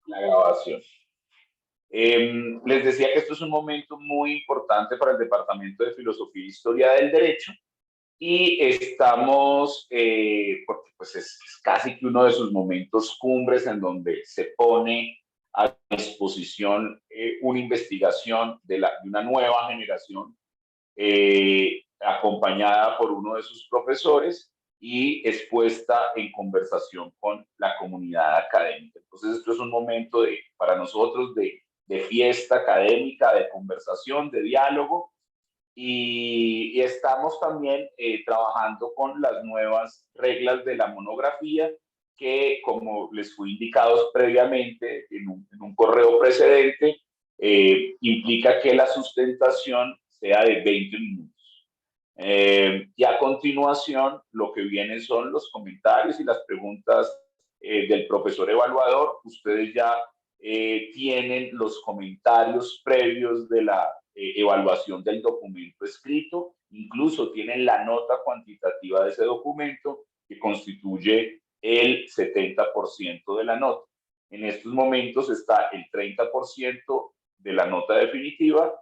La grabación. Les decía que esto es un momento muy importante para el Departamento de Filosofía e Historia del Derecho y estamos, porque pues es casi que uno de sus momentos cumbres en donde se pone a disposición una investigación de una nueva generación acompañada por uno de sus profesores y expuesta en conversación con la comunidad académica. Entonces, esto es un momento para nosotros de fiesta académica, de conversación, de diálogo, y estamos también trabajando con las nuevas reglas de la monografía que, como les fue indicado previamente en un correo precedente, implica que la sustentación sea de 20 minutos. Y a continuación, lo que vienen son los comentarios y las preguntas del profesor evaluador. Ustedes ya tienen los comentarios previos de la evaluación del documento escrito, incluso tienen la nota cuantitativa de ese documento que constituye el 70% de la nota. En estos momentos está el 30% de la nota definitiva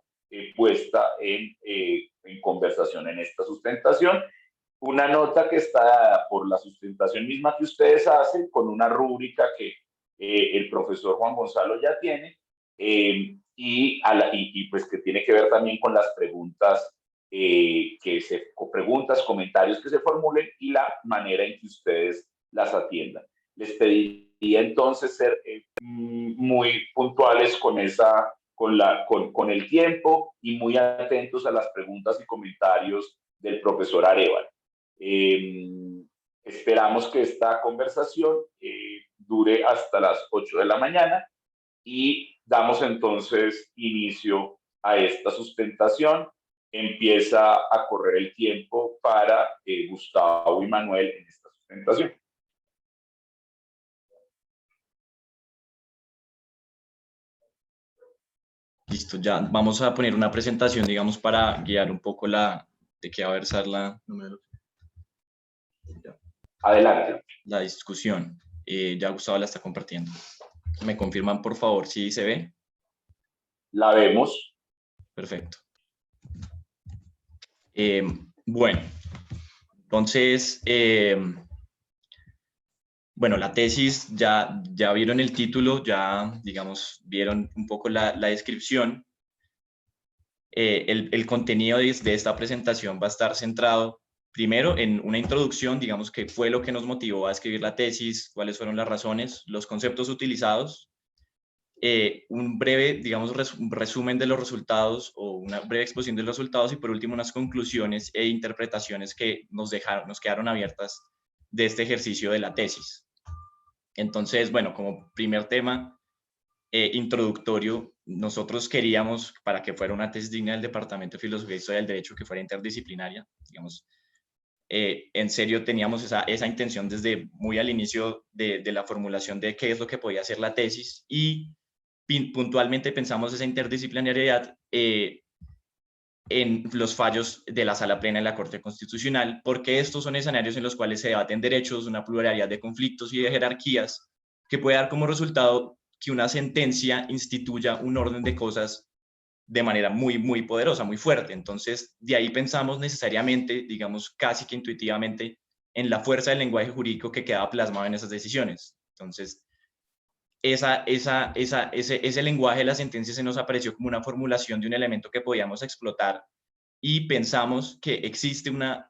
puesta en conversación en esta sustentación. Una nota que está dada por la sustentación misma que ustedes hacen, con una rúbrica que el profesor Juan Gonzalo ya tiene, y pues que tiene que ver también con las preguntas, comentarios que se formulen y la manera en que ustedes las atiendan. Les pediría entonces ser muy puntuales con el tiempo y muy atentos a las preguntas y comentarios del profesor Arévalo. Esperamos que esta conversación dure hasta las 8 de la mañana y damos entonces inicio a esta sustentación. Empieza a correr el tiempo para Gustavo y Manuel en esta sustentación. Listo, ya vamos a poner una presentación, digamos, para guiar un poco de qué va a versar Adelante. La discusión. Ya Gustavo la está compartiendo. ¿Me confirman, por favor, si se ve? La vemos. Perfecto. Bueno, entonces, bueno, la tesis, ya vieron el título, ya, digamos, vieron un poco la descripción. El contenido de esta presentación va a estar centrado primero en una introducción, digamos, que fue lo que nos motivó a escribir la tesis, cuáles fueron las razones, los conceptos utilizados, un breve, digamos, resumen de los resultados o una breve exposición de los resultados y por último unas conclusiones e interpretaciones que nos quedaron abiertas de este ejercicio de la tesis. Entonces, bueno, como primer tema introductorio, nosotros queríamos, para que fuera una tesis digna del Departamento de Filosofía y Historia del Derecho, que fuera interdisciplinaria, digamos, en serio teníamos esa intención desde muy al inicio de la formulación de qué es lo que podía ser la tesis y puntualmente pensamos esa interdisciplinariedad en los fallos de la Sala Plena en la Corte Constitucional, porque estos son escenarios en los cuales se debaten derechos, una pluralidad de conflictos y de jerarquías que puede dar como resultado que una sentencia instituya un orden de cosas de manera muy, muy poderosa, muy fuerte. Entonces, de ahí pensamos necesariamente, digamos, casi que intuitivamente, en la fuerza del lenguaje jurídico que quedaba plasmado en esas decisiones. Entonces, ese lenguaje de la sentencia se nos apareció como una formulación de un elemento que podíamos explotar y pensamos que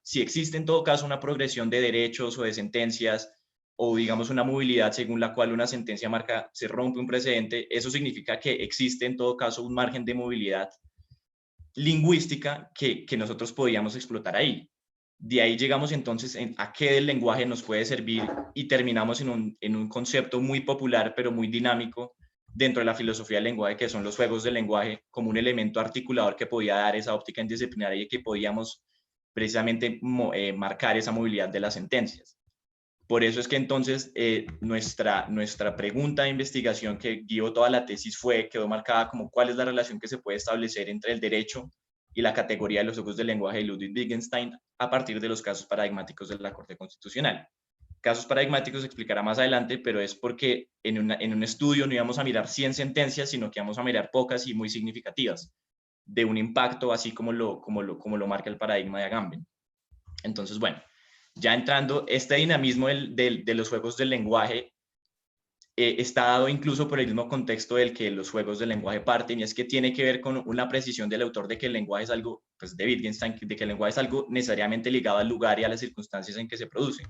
si existe en todo caso una progresión de derechos o de sentencias o digamos una movilidad según la cual una sentencia marca se rompe un precedente, eso significa que existe en todo caso un margen de movilidad lingüística que nosotros podíamos explotar ahí. De ahí llegamos entonces a qué del lenguaje nos puede servir y terminamos en un concepto muy popular pero muy dinámico dentro de la filosofía del lenguaje, que son los juegos del lenguaje, como un elemento articulador que podía dar esa óptica interdisciplinaria y que podíamos precisamente marcar esa movilidad de las sentencias. Por eso es que entonces nuestra pregunta de investigación que guió toda la tesis quedó marcada como cuál es la relación que se puede establecer entre el derecho y la categoría de los juegos del lenguaje de Ludwig Wittgenstein a partir de los casos paradigmáticos de la Corte Constitucional. casos paradigmáticos se explicará más adelante, pero es porque en un estudio no íbamos a mirar 100 sentencias, sino que íbamos a mirar pocas y muy significativas, de un impacto así como lo marca el paradigma de Agamben. Entonces, bueno, ya entrando, este dinamismo de los juegos del lenguaje está dado incluso por el mismo contexto del que los juegos del lenguaje parten, y es que tiene que ver con una precisión del autor de que el lenguaje es algo, pues de Wittgenstein, de que el lenguaje es algo necesariamente ligado al lugar y a las circunstancias en que se produce.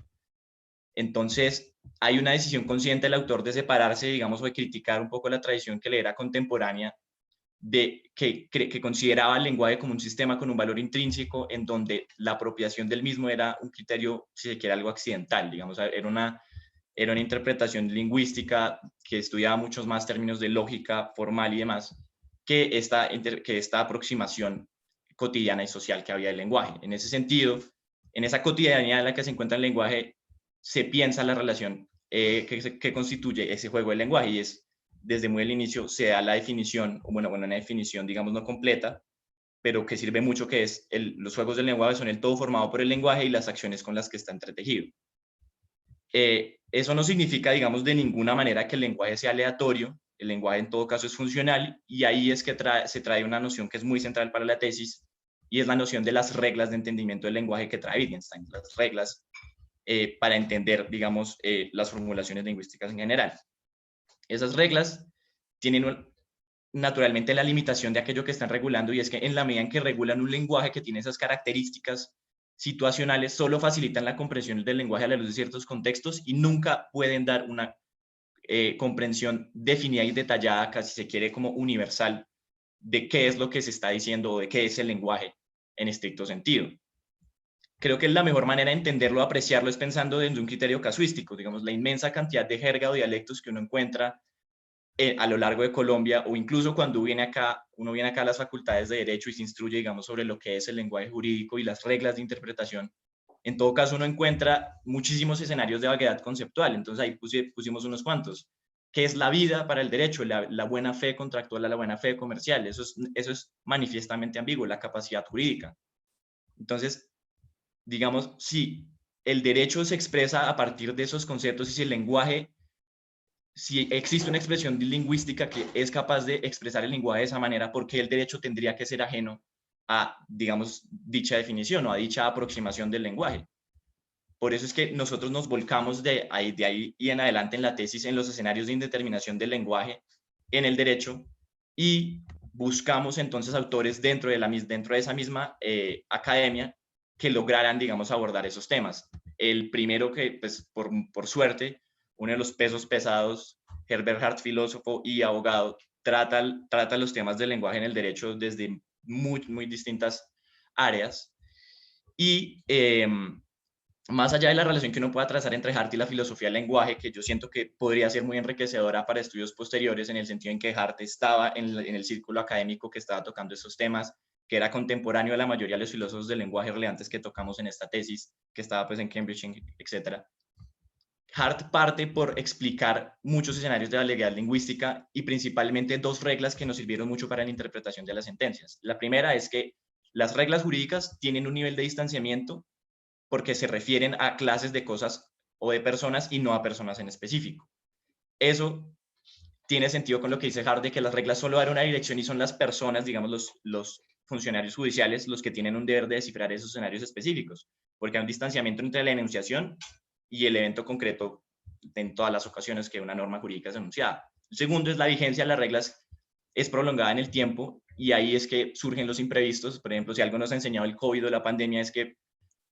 Entonces, hay una decisión consciente del autor de separarse, digamos, o de criticar un poco la tradición que le era contemporánea, que consideraba el lenguaje como un sistema con un valor intrínseco, en donde la apropiación del mismo era un criterio, si se quiere, algo accidental, digamos, era una interpretación lingüística que estudiaba muchos más términos de lógica formal y demás, que esta aproximación cotidiana y social que había del lenguaje. En ese sentido, en esa cotidianidad en la que se encuentra el lenguaje, se piensa la relación que constituye ese juego del lenguaje, y es, desde muy el inicio, se da la definición, bueno, una definición, digamos, no completa, pero que sirve mucho, que es los juegos del lenguaje son el todo formado por el lenguaje y las acciones con las que está entretejido. Eso no significa, digamos, de ninguna manera que el lenguaje sea aleatorio. El lenguaje en todo caso es funcional, y ahí es que se trae una noción que es muy central para la tesis, y es la noción de las reglas de entendimiento del lenguaje que trae Wittgenstein, las reglas para entender, digamos, las formulaciones lingüísticas en general. Esas reglas tienen naturalmente la limitación de aquello que están regulando, y es que en la medida en que regulan un lenguaje que tiene esas características situacionales, solo facilitan la comprensión del lenguaje a la luz de ciertos contextos, y nunca pueden dar una comprensión definida y detallada, casi se quiere como universal, de qué es lo que se está diciendo o de qué es el lenguaje en estricto sentido. Creo que la mejor manera de entenderlo, apreciarlo, es pensando desde un criterio casuístico, digamos, la inmensa cantidad de jerga o dialectos que uno encuentra a lo largo de Colombia, o incluso cuando uno viene acá a las facultades de Derecho y se instruye, digamos, sobre lo que es el lenguaje jurídico y las reglas de interpretación. En todo caso, uno encuentra muchísimos escenarios de vaguedad conceptual. Entonces ahí pusimos unos cuantos. ¿Qué es la vida para el derecho? La buena fe contractual a la buena fe comercial. Eso es manifiestamente ambiguo, la capacidad jurídica. Entonces, digamos, si el derecho se expresa a partir de esos conceptos, y si el lenguaje, si existe una expresión lingüística que es capaz de expresar el lenguaje de esa manera, ¿por qué el derecho tendría que ser ajeno a, digamos, dicha definición o a dicha aproximación del lenguaje? Por eso es que nosotros nos volcamos de ahí y en adelante en la tesis en los escenarios de indeterminación del lenguaje en el derecho, y buscamos entonces autores dentro de esa misma academia que lograran, digamos, abordar esos temas. El primero que, pues, por suerte, uno de los pesos pesados, Herbert Hart, filósofo y abogado, trata los temas del lenguaje en el derecho desde muy distintas áreas. Y más allá de la relación que uno pueda trazar entre Hart y la filosofía del lenguaje, que yo siento que podría ser muy enriquecedora para estudios posteriores, en el sentido en que Hart estaba en el círculo académico que estaba tocando esos temas, que era contemporáneo de la mayoría de los filósofos del lenguaje relevantes que tocamos en esta tesis, que estaba pues en Cambridge, etc. Hart parte por explicar muchos escenarios de la legalidad lingüística, y principalmente dos reglas que nos sirvieron mucho para la interpretación de las sentencias. La primera es que las reglas jurídicas tienen un nivel de distanciamiento porque se refieren a clases de cosas o de personas y no a personas en específico. Eso tiene sentido con lo que dice Hart, de que las reglas solo dan una dirección y son las personas, digamos los funcionarios judiciales, los que tienen un deber de descifrar esos escenarios específicos, porque hay un distanciamiento entre la enunciación y el evento concreto en todas las ocasiones que una norma jurídica es enunciada. El segundo es la vigencia de las reglas es prolongada en el tiempo, y ahí es que surgen los imprevistos. Por ejemplo, si algo nos ha enseñado el COVID o la pandemia, es que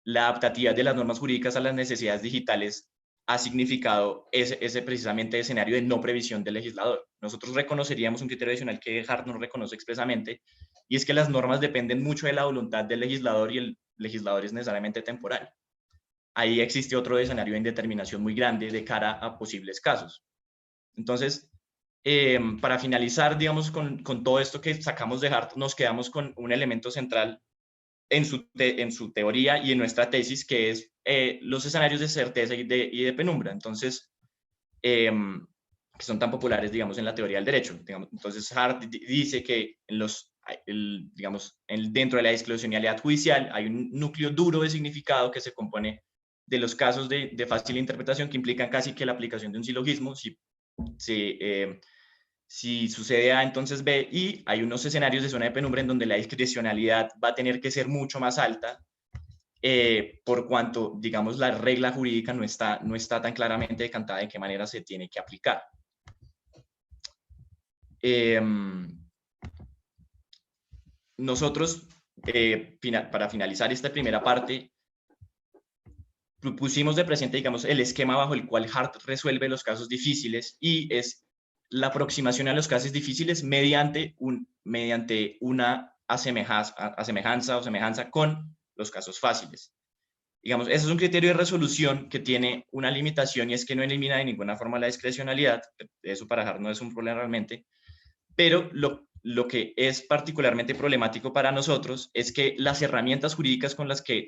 la adaptatividad de las normas jurídicas a las necesidades digitales ha significado ese precisamente escenario de no previsión del legislador. Nosotros reconoceríamos un criterio adicional que Hart no reconoce expresamente, y es que las normas dependen mucho de la voluntad del legislador, y el legislador es necesariamente temporal. Ahí existe otro escenario de indeterminación muy grande de cara a posibles casos. Entonces, para finalizar, digamos, con todo esto que sacamos de Hart, nos quedamos con un elemento central en su teoría y en nuestra tesis, que es los escenarios de certeza y de penumbra. Entonces, que son tan populares, digamos, en la teoría del derecho. Digamos. Entonces, Hart dice que dentro de la discrecionalidad judicial hay un núcleo duro de significado que se compone de los casos de fácil interpretación que implican casi que la aplicación de un silogismo. Si sucede A, entonces B, y hay unos escenarios de zona de penumbra en donde la discrecionalidad va a tener que ser mucho más alta, por cuanto, digamos, la regla jurídica no está tan claramente decantada de qué manera se tiene que aplicar. Nosotros, para finalizar esta primera parte, pusimos de presente, digamos, el esquema bajo el cual Hart resuelve los casos difíciles, y es la aproximación a los casos difíciles mediante una semejanza con los casos fáciles. Digamos, ese es un criterio de resolución que tiene una limitación, y es que no elimina de ninguna forma la discrecionalidad. Eso para Hart no es un problema realmente, pero lo que es particularmente problemático para nosotros es que las herramientas jurídicas con las que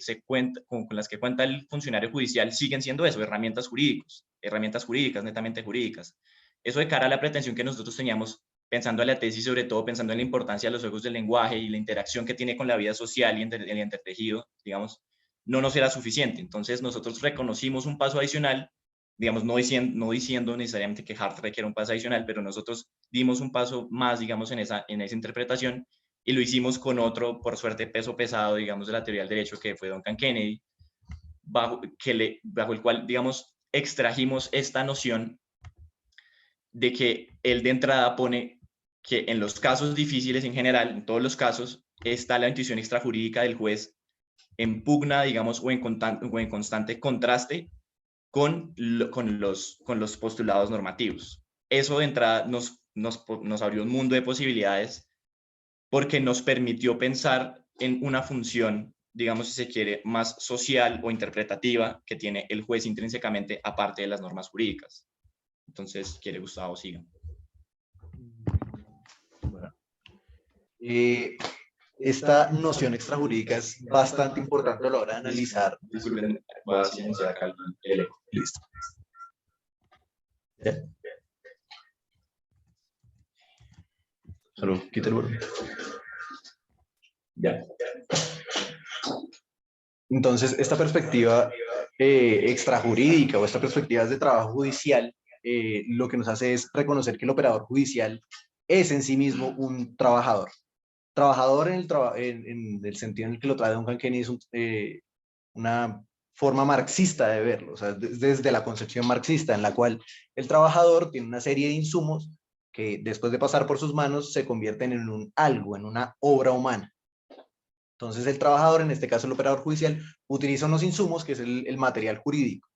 cuenta el funcionario judicial siguen siendo eso, herramientas jurídicas, netamente jurídicas. Eso de cara a la pretensión que nosotros teníamos pensando en la tesis, sobre todo pensando en la importancia de los juegos del lenguaje y la interacción que tiene con la vida social y el intertejido, digamos, no nos era suficiente. Entonces nosotros reconocimos un paso adicional, digamos, no diciendo necesariamente que Hart requiere un paso adicional, pero nosotros dimos un paso más, digamos, en esa interpretación, y lo hicimos con otro, por suerte, peso pesado, digamos, de la teoría del derecho, que fue Duncan Kennedy, bajo el cual, digamos, extrajimos esta noción de que él de entrada pone que en los casos difíciles en general, en todos los casos, está la intuición extrajurídica del juez en pugna, digamos, o en constante contraste con los postulados normativos. Eso de entrada nos abrió un mundo de posibilidades, porque nos permitió pensar en una función, digamos, si se quiere, más social o interpretativa que tiene el juez intrínsecamente, aparte de las normas jurídicas. Entonces, quiere Gustavo, siga. Bueno. Esta noción extrajurídica es bastante importante a la hora de analizar. Disculpen, voy a silenciar acá el eco. Listo. ¿Ya? Solo quita el volumen. Ya. Entonces, esta perspectiva extrajurídica o esta perspectiva de trabajo judicial, lo que nos hace es reconocer que el operador judicial es en sí mismo un trabajador. Trabajador en el sentido en el que lo trae Duncan Kennedy es una forma marxista de verlo, o sea, desde la concepción marxista, en la cual el trabajador tiene una serie de insumos que después de pasar por sus manos se convierten en un algo, en una obra humana. Entonces el trabajador, en este caso el operador judicial, utiliza unos insumos, que es el material jurídico,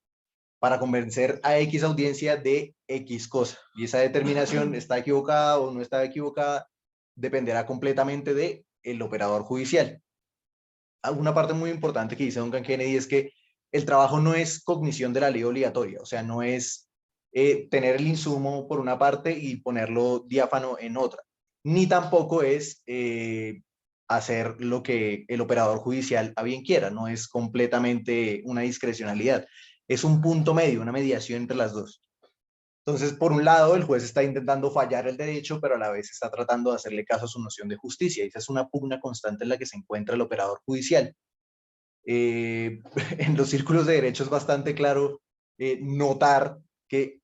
para convencer a X audiencia de X cosa. Y esa determinación está equivocada o no está equivocada, dependerá completamente del operador judicial. Una parte muy importante que dice Duncan Kennedy es que el trabajo no es cognición de la ley obligatoria, o sea, no es tener el insumo por una parte y ponerlo diáfano en otra, ni tampoco es hacer lo que el operador judicial a bien quiera, no es completamente una discrecionalidad, es un punto medio, una mediación entre las dos. Entonces, por un lado, el juez está intentando fallar el derecho, pero a la vez está tratando de hacerle caso a su noción de justicia. Esa es una pugna constante en la que se encuentra el operador judicial. En los círculos de derecho es bastante claro notar que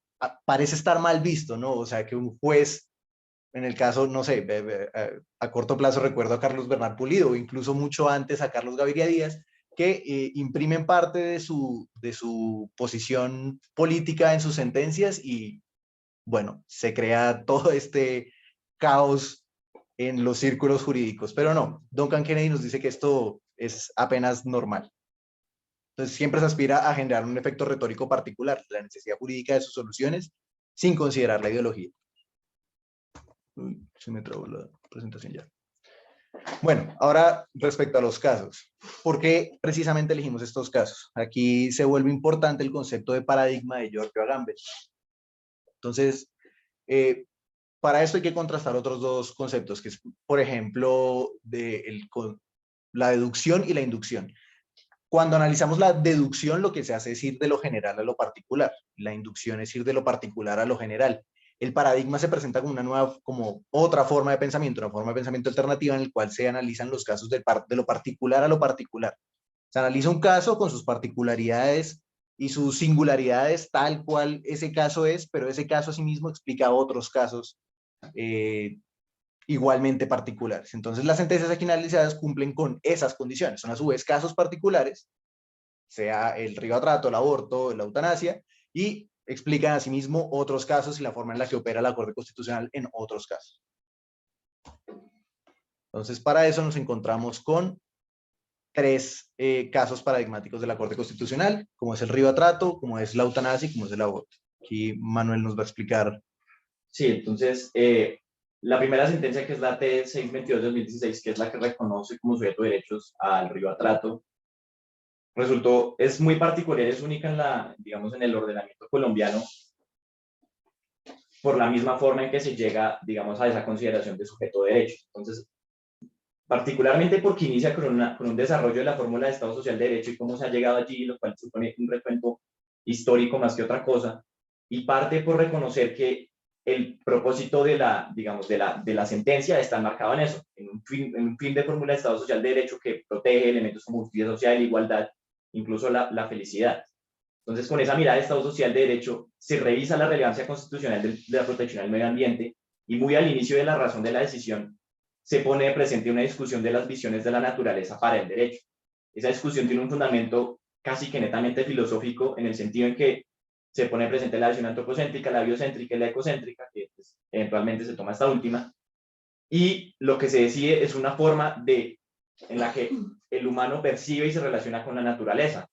parece estar mal visto, ¿no? O sea, que un juez, en el caso, no sé, a corto plazo recuerdo a Carlos Bernal Pulido, o incluso mucho antes a Carlos Gaviria Díaz, que imprimen parte de su posición política en sus sentencias y, bueno, se crea todo este caos en los círculos jurídicos. Pero no, Duncan Kennedy nos dice que esto es apenas normal. Entonces siempre se aspira a generar un efecto retórico particular, la necesidad jurídica de sus soluciones, sin considerar la ideología. Uy, se me trabó la presentación ya. Bueno, ahora respecto a los casos. ¿Por qué precisamente elegimos estos casos? Aquí se vuelve importante el concepto de paradigma de Giorgio Agamben. Entonces, para esto hay que contrastar otros dos conceptos, que es, por ejemplo, la deducción y la inducción. Cuando analizamos la deducción, lo que se hace es ir de lo general a lo particular. La inducción es ir de lo particular a lo general. El paradigma se presenta como otra forma de pensamiento, una forma de pensamiento alternativa en el cual se analizan los casos de lo particular a lo particular. Se analiza un caso con sus particularidades y sus singularidades tal cual ese caso es, pero ese caso asimismo explica otros casos igualmente particulares. Entonces las sentencias aquí analizadas cumplen con esas condiciones, son a su vez casos particulares, sea el ribotrato, el aborto, la eutanasia, y explican asimismo otros casos y la forma en la que opera la Corte Constitucional en otros casos. Entonces, para eso nos encontramos con tres casos paradigmáticos de la Corte Constitucional, como es el ribotrato, como es la eutanasia y como es el aborto. Aquí Manuel nos va a explicar. Sí, entonces, la primera sentencia, que es la T622 de 2016, que es la que reconoce como sujeto de derechos al ribotrato, es muy particular, es única en digamos, en el ordenamiento colombiano, por la misma forma en que se llega, digamos, a esa consideración de sujeto de derechos. Entonces, particularmente porque inicia con un desarrollo de la fórmula de Estado Social de Derecho y cómo se ha llegado allí, lo cual supone un recuento histórico más que otra cosa, y parte por reconocer que el propósito digamos, de la sentencia está marcado en eso, en un fin de fórmula de Estado Social de Derecho que protege elementos como justicia social, igualdad, incluso la felicidad. Entonces, con esa mirada de Estado Social de Derecho, se revisa la relevancia constitucional de la protección al medio ambiente, y muy al inicio de la razón de la decisión se pone presente una discusión de las visiones de la naturaleza para el derecho. Esa discusión tiene un fundamento casi que netamente filosófico, en el sentido en que se pone presente la visión antropocéntrica, la biocéntrica y la ecocéntrica, que pues, eventualmente se toma esta última, y lo que se decide es una forma en la que el humano percibe y se relaciona con la naturaleza.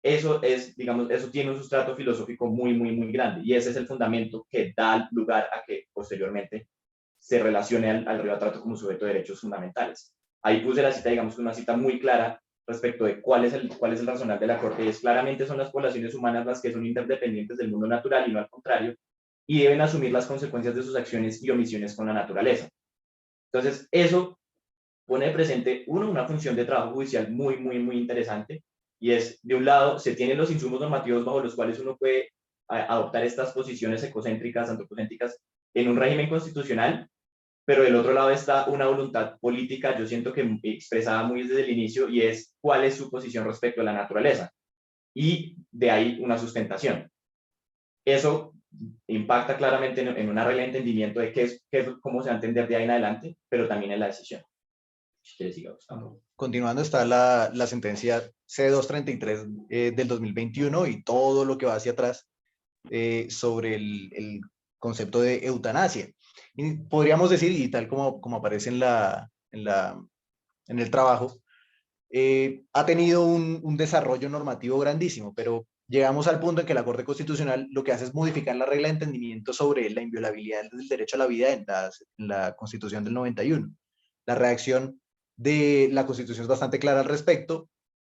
Eso es, digamos, eso tiene un sustrato filosófico muy, muy, muy grande, y ese es el fundamento que da lugar a que posteriormente se relacione al ribotrato como sujeto de derechos fundamentales. Ahí puse la cita, digamos, una cita muy clara respecto de cuál es el racional de la Corte, y es: claramente son las poblaciones humanas las que son interdependientes del mundo natural y no al contrario, y deben asumir las consecuencias de sus acciones y omisiones con la naturaleza. Entonces, eso pone presente, una función de trabajo judicial muy, muy, muy interesante, y es, de un lado, se tienen los insumos normativos bajo los cuales uno puede adoptar estas posiciones ecocéntricas, antropocéntricas, en un régimen constitucional, pero del otro lado está una voluntad política, yo siento que expresada muy desde el inicio, y es cuál es su posición respecto a la naturaleza, y de ahí una sustentación. Eso impacta claramente en una regla de entendimiento de cómo se va a entender de ahí en adelante, pero también en la decisión. Si quieres, siga, Gustavo. Continuando está la sentencia C233 del 2021 y todo lo que va hacia atrás sobre el concepto de eutanasia. Y podríamos decir, y tal como aparece en el trabajo, ha tenido un desarrollo normativo grandísimo, pero llegamos al punto en que la Corte Constitucional lo que hace es modificar la regla de entendimiento sobre la inviolabilidad del derecho a la vida en la Constitución del 91. La redacción de la Constitución es bastante clara al respecto,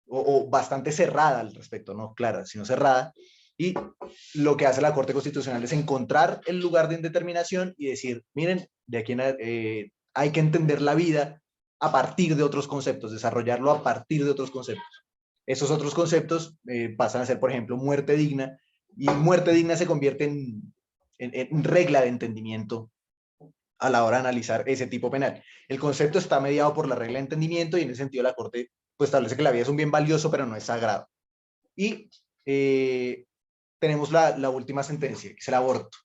o bastante cerrada al respecto, no clara, sino cerrada, y lo que hace la Corte Constitucional es encontrar el lugar de indeterminación y decir: miren, de aquí hay que entender la vida a partir de otros conceptos, desarrollarlo a partir de otros conceptos. Esos otros conceptos pasan a ser, por ejemplo, muerte digna, y muerte digna se convierte en regla de entendimiento a la hora de analizar ese tipo penal. El concepto está mediado por la regla de entendimiento, y en ese sentido la Corte pues establece que la vida es un bien valioso, pero no es sagrado. Y tenemos la última sentencia, que es el aborto.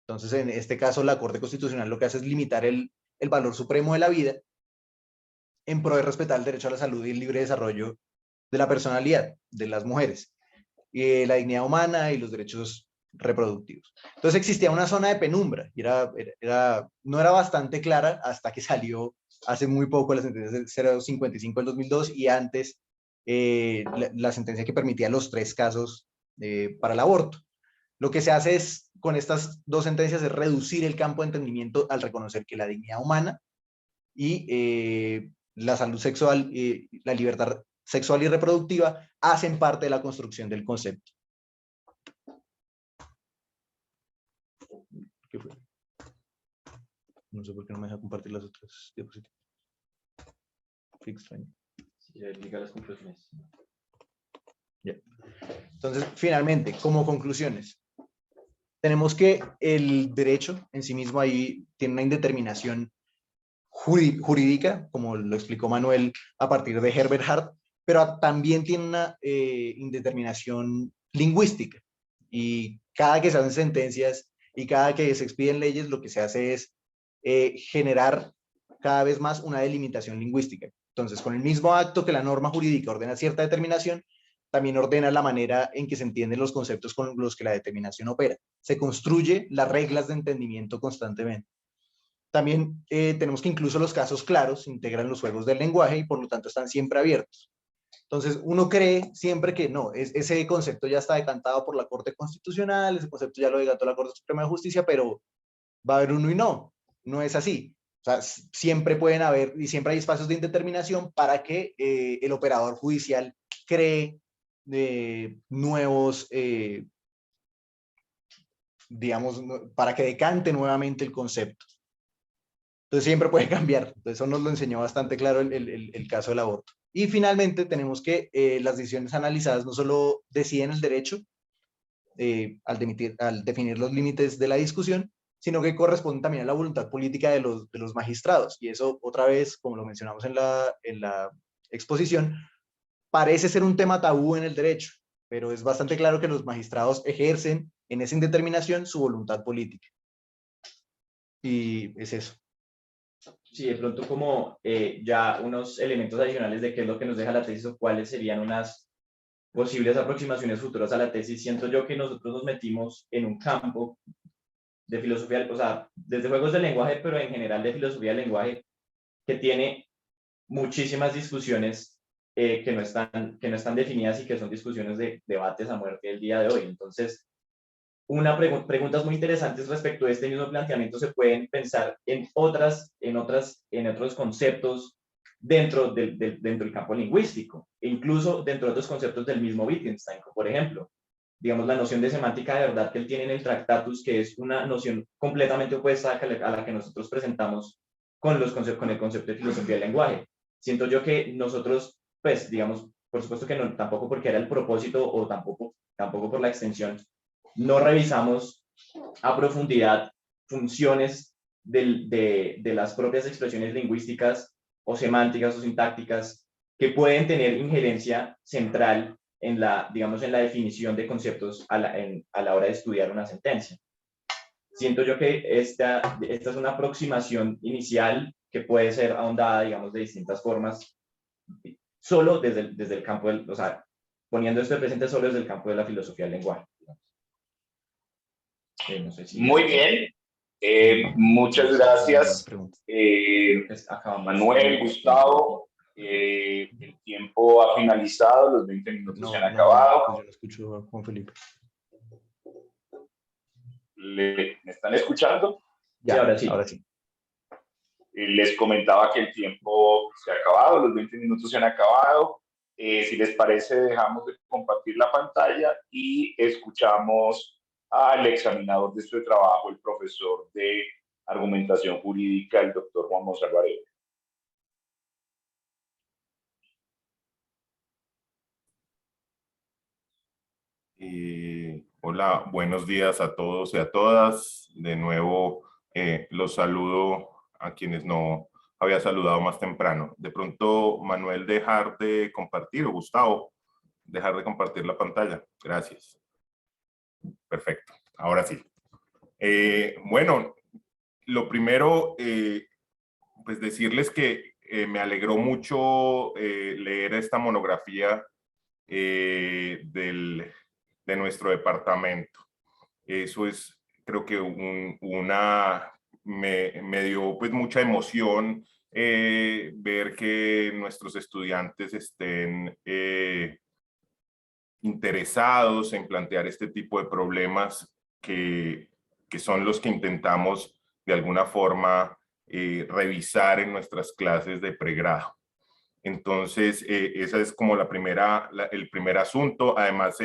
Entonces, en este caso, la Corte Constitucional lo que hace es limitar el valor supremo de la vida en pro de respetar el derecho a la salud y el libre desarrollo de la personalidad de las mujeres, la dignidad humana y los derechos reproductivos. Entonces existía una zona de penumbra, y no era bastante clara hasta que salió hace muy poco la sentencia 055 del 2002, y antes la sentencia que permitía los 3 casos para el aborto. Lo que se hace es, con estas 2 sentencias, es reducir el campo de entendimiento al reconocer que la dignidad humana y la salud sexual y la libertad sexual y reproductiva hacen parte de la construcción del concepto. ¿Qué fue? No sé por qué no me deja compartir las otras diapositivas. Qué extraño. Sí, diga las conclusiones. Ya. Entonces, finalmente, como conclusiones, tenemos que el derecho en sí mismo ahí tiene una indeterminación jurídica, como lo explicó Manuel a partir de Herbert Hart, pero también tiene una indeterminación lingüística. Y cada que se hacen sentencias y cada que se expiden leyes, lo que se hace es generar cada vez más una delimitación lingüística. Entonces, con el mismo acto que la norma jurídica ordena cierta determinación, también ordena la manera en que se entienden los conceptos con los que la determinación opera. Se construye las reglas de entendimiento constantemente. También tenemos que incluso los casos claros integran los juegos del lenguaje y por lo tanto están siempre abiertos. Entonces, uno cree siempre que no, ese concepto ya está decantado por la Corte Constitucional, ese concepto ya lo decantó la Corte Suprema de Justicia, pero va a haber uno y no es así. O sea, siempre pueden haber y siempre hay espacios de indeterminación para que el operador judicial cree nuevos, digamos, para que decante nuevamente el concepto. Entonces siempre puede cambiar. Entonces eso nos lo enseñó bastante claro el caso del aborto. Y finalmente tenemos que las decisiones analizadas no solo deciden el derecho al definir los límites de la discusión, sino que corresponden también a la voluntad política de los magistrados. Y eso, otra vez, como lo mencionamos en la exposición, parece ser un tema tabú en el derecho, pero es bastante claro que los magistrados ejercen en esa indeterminación su voluntad política. Y es eso. Sí, de pronto como ya unos elementos adicionales de qué es lo que nos deja la tesis o cuáles serían unas posibles aproximaciones futuras a la tesis. Siento yo que nosotros nos metimos en un campo de filosofía, o sea, desde juegos del lenguaje, pero en general de filosofía del lenguaje, que tiene muchísimas discusiones que no están definidas y que son discusiones de debates a muerte el día de hoy. Entonces, preguntas muy interesantes respecto a este mismo planteamiento se pueden pensar en otros conceptos dentro del campo lingüístico, e incluso dentro de otros conceptos del mismo Wittgenstein, como por ejemplo, digamos, la noción de semántica de verdad que él tiene en el Tractatus, que es una noción completamente opuesta a la que nosotros presentamos con el concepto de filosofía del lenguaje. Siento yo que nosotros, pues, digamos, por supuesto que no, tampoco porque era el propósito o tampoco por la extensión, no revisamos a profundidad funciones de las propias expresiones lingüísticas o semánticas o sintácticas que pueden tener injerencia central en la definición de conceptos a la hora de estudiar una sentencia. Siento yo que esta es una aproximación inicial que puede ser ahondada, digamos, de distintas formas, solo desde el campo o sea, poniendo esto de presente solo desde el campo de la filosofía del lenguaje. No sé si muy bien. Muchas gracias, Manuel, Gustavo. El tiempo ha finalizado, los 20 minutos se han acabado. Pues yo no escucho a Juan Felipe. ¿Me están escuchando? Ya, sí, ahora sí. Les comentaba que el tiempo se ha acabado, los 20 minutos se han acabado. Si les parece, dejamos de compartir la pantalla y escuchamos al examinador de este trabajo, el profesor de argumentación jurídica, el doctor Juan Monsalvo Aregui. Hola, buenos días a todos y a todas. De nuevo, los saludo a quienes no había saludado más temprano. De pronto, Manuel, dejar de compartir, o Gustavo, dejar de compartir la pantalla. Gracias. Perfecto, ahora sí. Bueno, lo primero, pues decirles que me alegró mucho leer esta monografía de nuestro departamento. Eso es, creo que me dio pues mucha emoción ver que nuestros estudiantes estén interesados en plantear este tipo de problemas que son los que intentamos de alguna forma revisar en nuestras clases de pregrado. Entonces, esa es como el primer asunto. Además,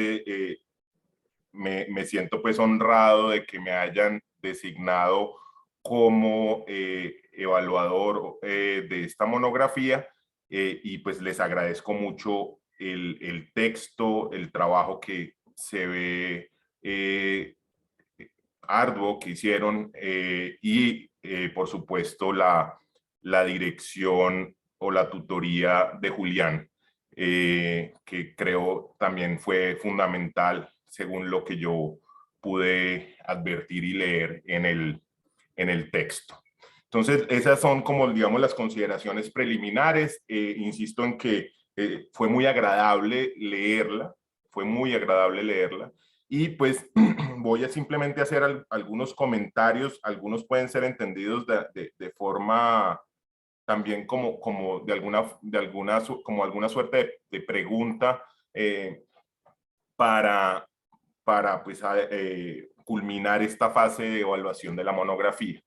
me siento pues honrado de que me hayan designado como evaluador de esta monografía y pues les agradezco mucho el texto, el trabajo que se ve arduo que hicieron y por supuesto la dirección o la tutoría de Julián. que creo también fue fundamental según lo que yo pude advertir y leer en el texto. Entonces, esas son como, digamos, las consideraciones preliminares. Insisto en que fue muy agradable leerla, y pues voy a simplemente hacer algunos comentarios. Algunos pueden ser entendidos de forma también como alguna suerte de pregunta para pues, culminar esta fase de evaluación de la monografía.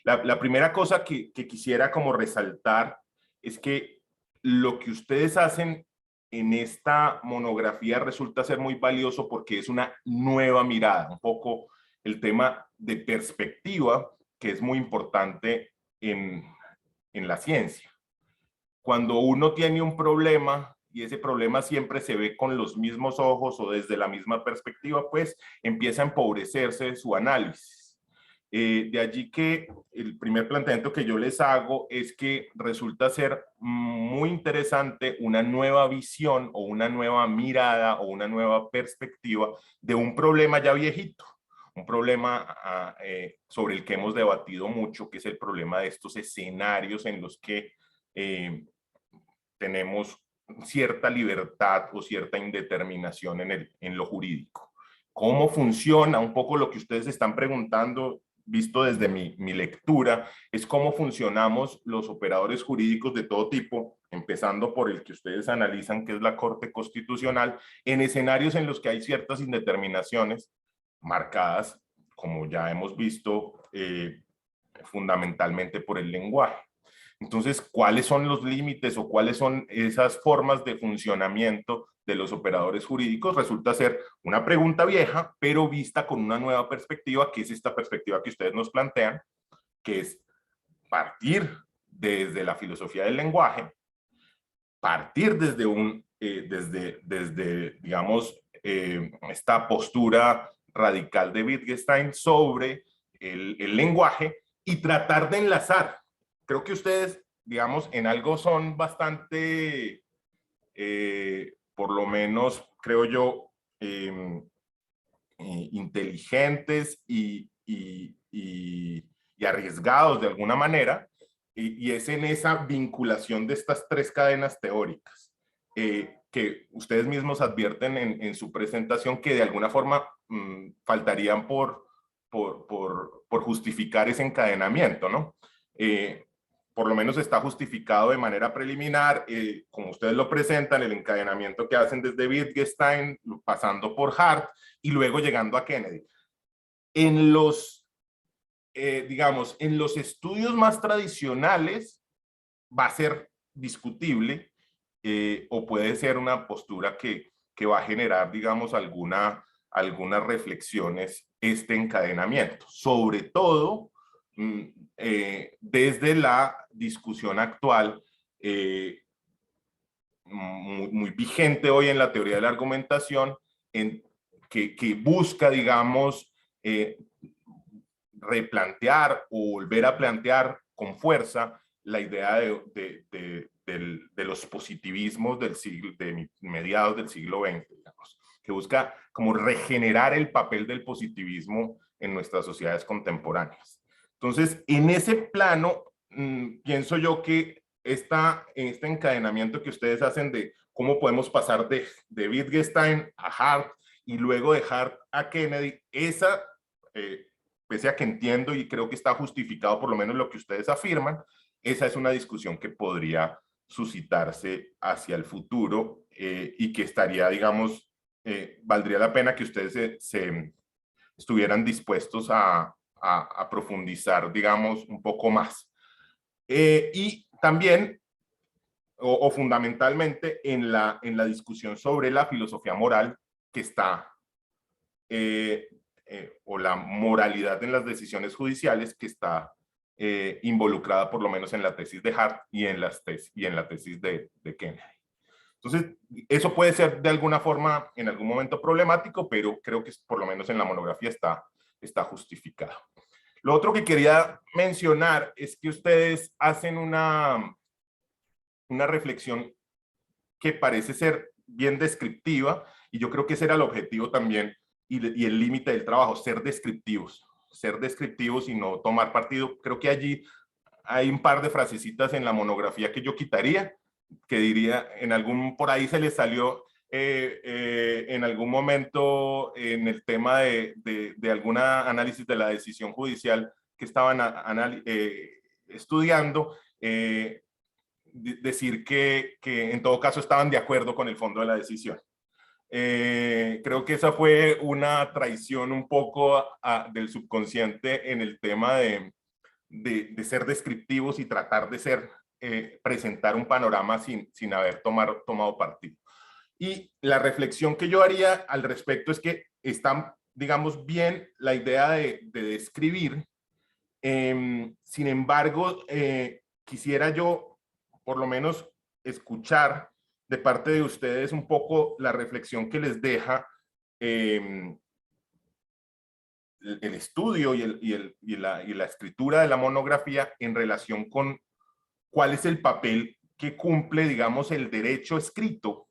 La primera cosa que quisiera como resaltar es que lo que ustedes hacen en esta monografía resulta ser muy valioso porque es una nueva mirada, un poco el tema de perspectiva, que es muy importante en la ciencia. Cuando uno tiene un problema y ese problema siempre se ve con los mismos ojos o desde la misma perspectiva, pues empieza a empobrecerse su análisis. De allí que el primer planteamiento que yo les hago es que resulta ser muy interesante una nueva visión o una nueva mirada o una nueva perspectiva de un problema ya viejito, un problema sobre el que hemos debatido mucho, que es el problema de estos escenarios en los que tenemos cierta libertad o cierta indeterminación en lo jurídico. ¿Cómo funciona? Un poco lo que ustedes están preguntando, visto desde mi lectura, es cómo funcionamos los operadores jurídicos de todo tipo, empezando por el que ustedes analizan, que es la Corte Constitucional, en escenarios en los que hay ciertas indeterminaciones marcadas, como ya hemos visto, fundamentalmente por el lenguaje. Entonces, ¿cuáles son los límites o cuáles son esas formas de funcionamiento de los operadores jurídicos? Resulta ser una pregunta vieja, pero vista con una nueva perspectiva, que es esta perspectiva que ustedes nos plantean, que es partir desde la filosofía del lenguaje, partir desde digamos, esta postura radical de Wittgenstein sobre el lenguaje y tratar de enlazar. Creo que ustedes, digamos, en algo son bastante, por lo menos, creo yo, inteligentes y arriesgados de alguna manera, y es en esa vinculación de estas tres cadenas teóricas que ustedes mismos advierten en su presentación que de alguna forma faltarían por justificar ese encadenamiento, ¿no? Por lo menos está justificado de manera preliminar, como ustedes lo presentan, el encadenamiento que hacen desde Wittgenstein, pasando por Hart y luego llegando a Kennedy. En los, digamos, en los estudios más tradicionales va a ser discutible o puede ser una postura que va a generar, digamos, algunas reflexiones este encadenamiento, sobre todo desde la discusión actual muy vigente hoy en la teoría de la argumentación, que busca, digamos, replantear o volver a plantear con fuerza la idea de los positivismos de mediados del siglo XX, digamos, que busca como regenerar el papel del positivismo en nuestras sociedades contemporáneas. Entonces, en ese plano, pienso yo que este encadenamiento que ustedes hacen de cómo podemos pasar de Wittgenstein a Hart y luego de Hart a Kennedy, pese a que entiendo y creo que está justificado por lo menos lo que ustedes afirman, esa es una discusión que podría suscitarse hacia el futuro y que estaría, digamos, valdría la pena que ustedes estuvieran dispuestos a profundizar, digamos, un poco más. Y también, o fundamentalmente, en la discusión sobre la filosofía moral que está, o la moralidad en las decisiones judiciales que está involucrada por lo menos en la tesis de Hart y en la tesis de Kennedy. Entonces, eso puede ser de alguna forma en algún momento problemático, pero creo que por lo menos en la monografía está justificado. Lo otro que quería mencionar es que ustedes hacen una reflexión que parece ser bien descriptiva, y yo creo que ese era el objetivo también y el límite del trabajo, ser descriptivos y no tomar partido. Creo que allí hay un par de frasecitas en la monografía que yo quitaría, que diría, por ahí se les salió en algún momento en el tema de algún análisis de la decisión judicial que estaban estudiando, decir que en todo caso estaban de acuerdo con el fondo de la decisión. Creo que esa fue una traición un poco del subconsciente en el tema de ser descriptivos y tratar de presentar un panorama sin haber tomado partido. Y la reflexión que yo haría al respecto es que está, digamos, bien la idea de describir. Sin embargo, quisiera yo, por lo menos, escuchar de parte de ustedes un poco la reflexión que les deja el estudio y la escritura de la monografía en relación con cuál es el papel que cumple, digamos, el derecho escrito,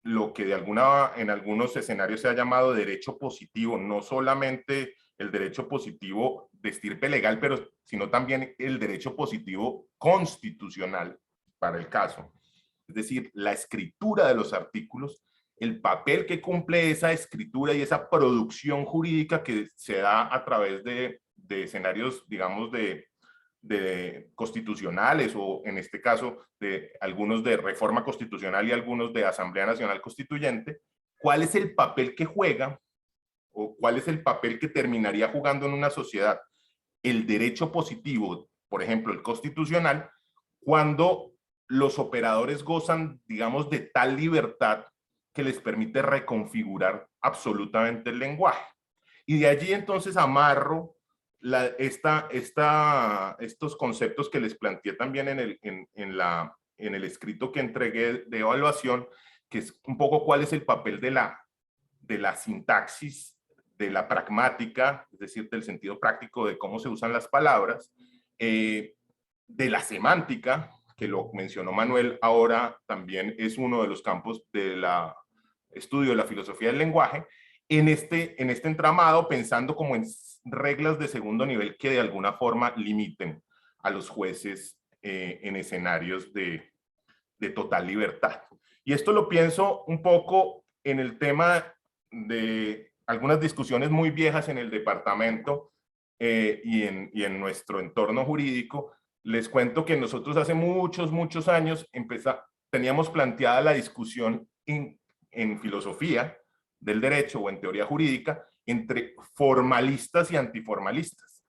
lo que en algunos escenarios se ha llamado derecho positivo, no solamente el derecho positivo de estirpe legal, sino también el derecho positivo constitucional para el caso. Es decir, la escritura de los artículos, el papel que cumple esa escritura y esa producción jurídica que se da a través de escenarios, digamos, de constitucionales, o en este caso de algunos de reforma constitucional y algunos de Asamblea Nacional Constituyente. ¿Cuál es el papel que juega o cuál es el papel que terminaría jugando en una sociedad el derecho positivo, por ejemplo el constitucional, cuando los operadores gozan, digamos, de tal libertad que les permite reconfigurar absolutamente el lenguaje? Y de allí entonces amarro estos conceptos que les planteé también en el escrito que entregué de evaluación, que es un poco cuál es el papel de la sintaxis, de la pragmática, es decir, del sentido práctico de cómo se usan las palabras, de la semántica, que lo mencionó Manuel ahora, también es uno de los campos del estudio de la filosofía del lenguaje, en este entramado, pensando como en reglas de segundo nivel que de alguna forma limiten a los jueces en escenarios de total libertad. Y esto lo pienso un poco en el tema de algunas discusiones muy viejas en el departamento y en nuestro entorno jurídico. Les cuento que nosotros hace muchos años teníamos planteada la discusión en filosofía del derecho o en teoría jurídica entre formalistas y antiformalistas.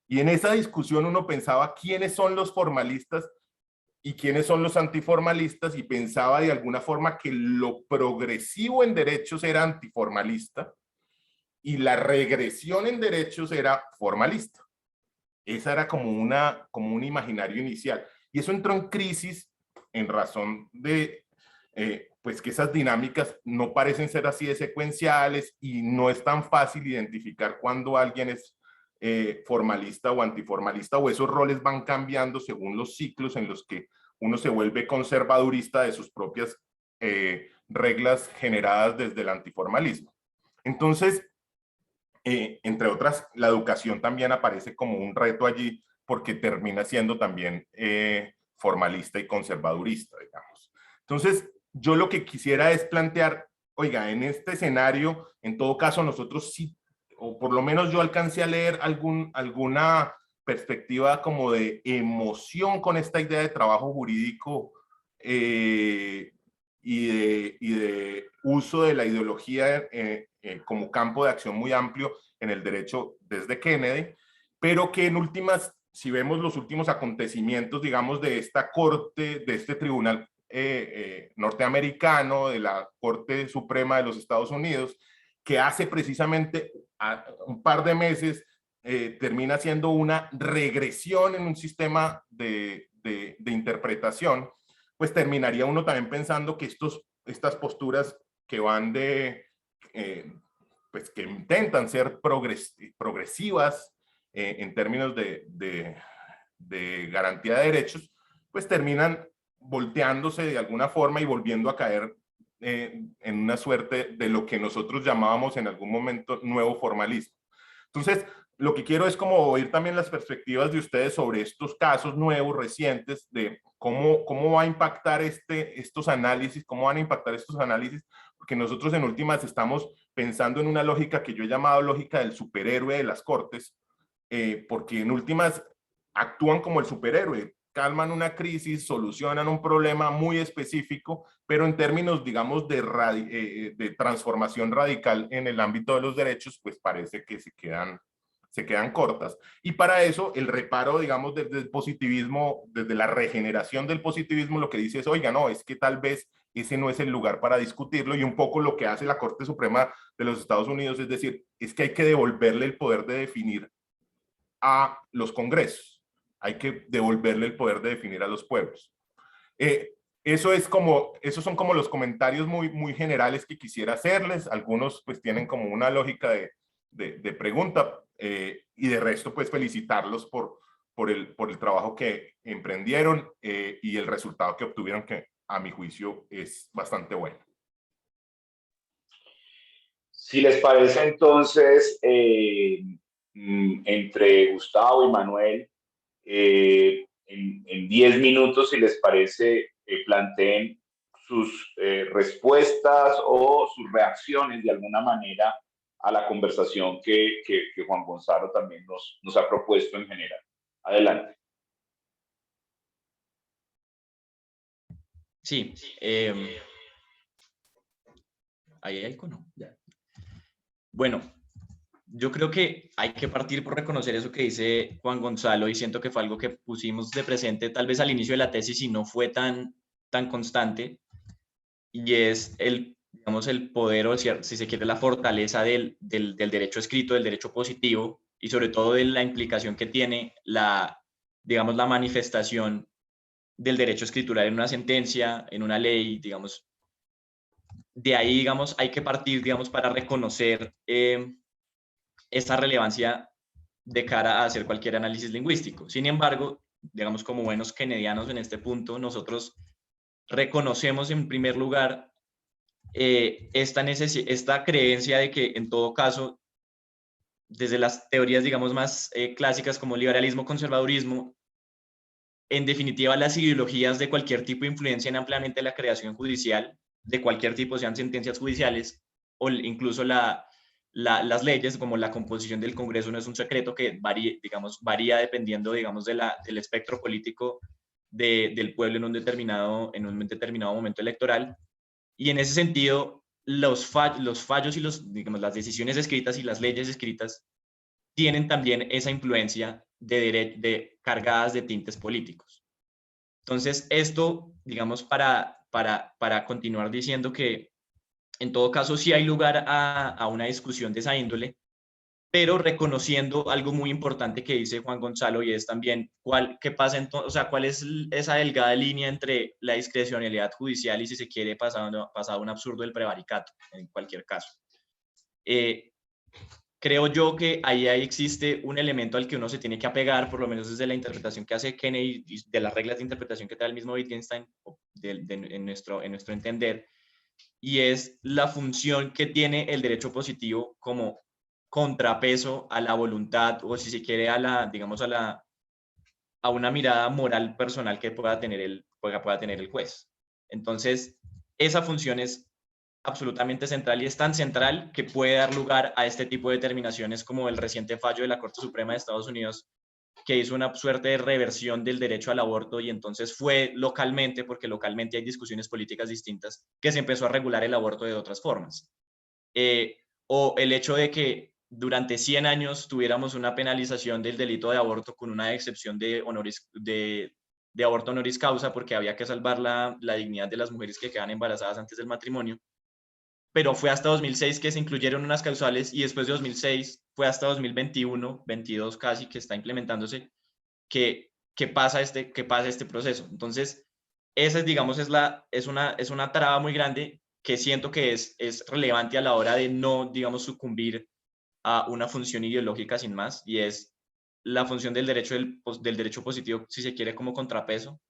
Y en esa discusión uno pensaba quiénes son los formalistas y quiénes son los antiformalistas, y pensaba de alguna forma que lo progresivo en derechos era antiformalista y la regresión en derechos era formalista. Esa era como un imaginario inicial. Y eso entró en crisis en razón de pues que esas dinámicas no parecen ser así de secuenciales y no es tan fácil identificar cuando alguien es formalista o antiformalista, o esos roles van cambiando según los ciclos en los que uno se vuelve conservadurista de sus propias reglas generadas desde el antiformalismo. Entonces, entre otras, la educación también aparece como un reto allí porque termina siendo también formalista y conservadurista, digamos. Entonces, yo lo que quisiera es plantear, oiga, en este escenario, en todo caso, nosotros sí, o por lo menos yo alcancé a leer alguna perspectiva como de emoción con esta idea de trabajo jurídico y de uso de la ideología como campo de acción muy amplio en el derecho desde Kennedy, pero que en últimas, si vemos los últimos acontecimientos, digamos, de esta corte, de este tribunal norteamericano, de la Corte Suprema de los Estados Unidos, que hace precisamente un par de meses termina siendo una regresión en un sistema de interpretación, pues terminaría uno también pensando que estas posturas que van pues que intentan ser progresivas en términos de garantía de derechos, pues terminan volteándose de alguna forma y volviendo a caer en una suerte de lo que nosotros llamábamos en algún momento nuevo formalismo. Entonces, lo que quiero es como oír también las perspectivas de ustedes sobre estos casos nuevos, recientes, de cómo va a impactar estos análisis, cómo van a impactar estos análisis, porque nosotros en últimas estamos pensando en una lógica que yo he llamado lógica del superhéroe de las cortes, porque en últimas actúan como el superhéroe, calman una crisis, solucionan un problema muy específico, pero en términos, digamos, de transformación radical en el ámbito de los derechos, pues parece que se quedan cortas. Y para eso, el reparo, digamos, desde el positivismo, desde la regeneración del positivismo, lo que dice es, oiga, no, es que tal vez ese no es el lugar para discutirlo, y un poco lo que hace la Corte Suprema de los Estados Unidos es decir, es que hay que devolverle el poder de definir a los congresos. Hay que devolverle el poder de definir a los pueblos. Esos son como los comentarios muy generales que quisiera hacerles. Algunos pues tienen como una lógica de pregunta, y de resto pues felicitarlos por el trabajo que emprendieron, y el resultado que obtuvieron, que a mi juicio es bastante bueno. Si les parece, entonces, entre Gustavo y Manuel, en 10 minutos, si les parece, planteen sus respuestas o sus reacciones de alguna manera a la conversación que Juan Gonzalo también nos ha propuesto en general. Adelante. Sí, ahí hay icono. Ya. Bueno, yo creo que hay que partir por reconocer eso que dice Juan Gonzalo, y siento que fue algo que pusimos de presente tal vez al inicio de la tesis y no fue tan constante, y es digamos, el poder, o si se quiere, la fortaleza del derecho escrito, del derecho positivo, y sobre todo de la implicación que tiene digamos, la manifestación del derecho escritural en una sentencia, en una ley, digamos. De ahí, digamos, hay que partir, digamos, para reconocer esta relevancia de cara a hacer cualquier análisis lingüístico. Sin embargo, digamos, como buenos kennedianos en este punto, nosotros reconocemos en primer lugar esta creencia de que en todo caso, desde las teorías, digamos, más clásicas como liberalismo, conservadurismo, en definitiva las ideologías de cualquier tipo influencian ampliamente la creación judicial, de cualquier tipo, sean sentencias judiciales o incluso las leyes, como la composición del Congreso no es un secreto, que varía dependiendo, digamos, del espectro político del pueblo en un determinado momento electoral. Y en ese sentido, los fallos y digamos, las decisiones escritas y las leyes escritas tienen también esa influencia de cargadas de tintes políticos. Entonces, esto, digamos, para continuar diciendo que en todo caso sí hay lugar a una discusión de esa índole, pero reconociendo algo muy importante que dice Juan Gonzalo, y es también cuál es esa delgada línea entre la discrecionalidad judicial y, si se quiere, pasado un absurdo del prevaricato, en cualquier caso. Creo yo que ahí existe un elemento al que uno se tiene que apegar, por lo menos desde la interpretación que hace Kennedy y de las reglas de interpretación que trae el mismo Wittgenstein en nuestro entender, y es la función que tiene el derecho positivo como contrapeso a la voluntad, o si se quiere, digamos, a una mirada moral personal que pueda tener el juez. Entonces, esa función es absolutamente central, y es tan central que puede dar lugar a este tipo de determinaciones como el reciente fallo de la Corte Suprema de Estados Unidos, que hizo una suerte de reversión del derecho al aborto, y entonces fue localmente, porque localmente hay discusiones políticas distintas, que se empezó a regular el aborto de otras formas. O el hecho de que durante 100 años tuviéramos una penalización del delito de aborto con una excepción de aborto honoris causa, porque había que salvar la dignidad de las mujeres que quedan embarazadas antes del matrimonio. Pero fue hasta 2006 que se incluyeron unas causales, y después de 2006 fue hasta 2021, 22 casi, que está implementándose, que pasa este proceso. Entonces, esa es una traba muy grande que siento que es relevante a la hora de no, digamos, sucumbir a una función ideológica sin más, y es la función del derecho positivo, si se quiere, como contrapeso,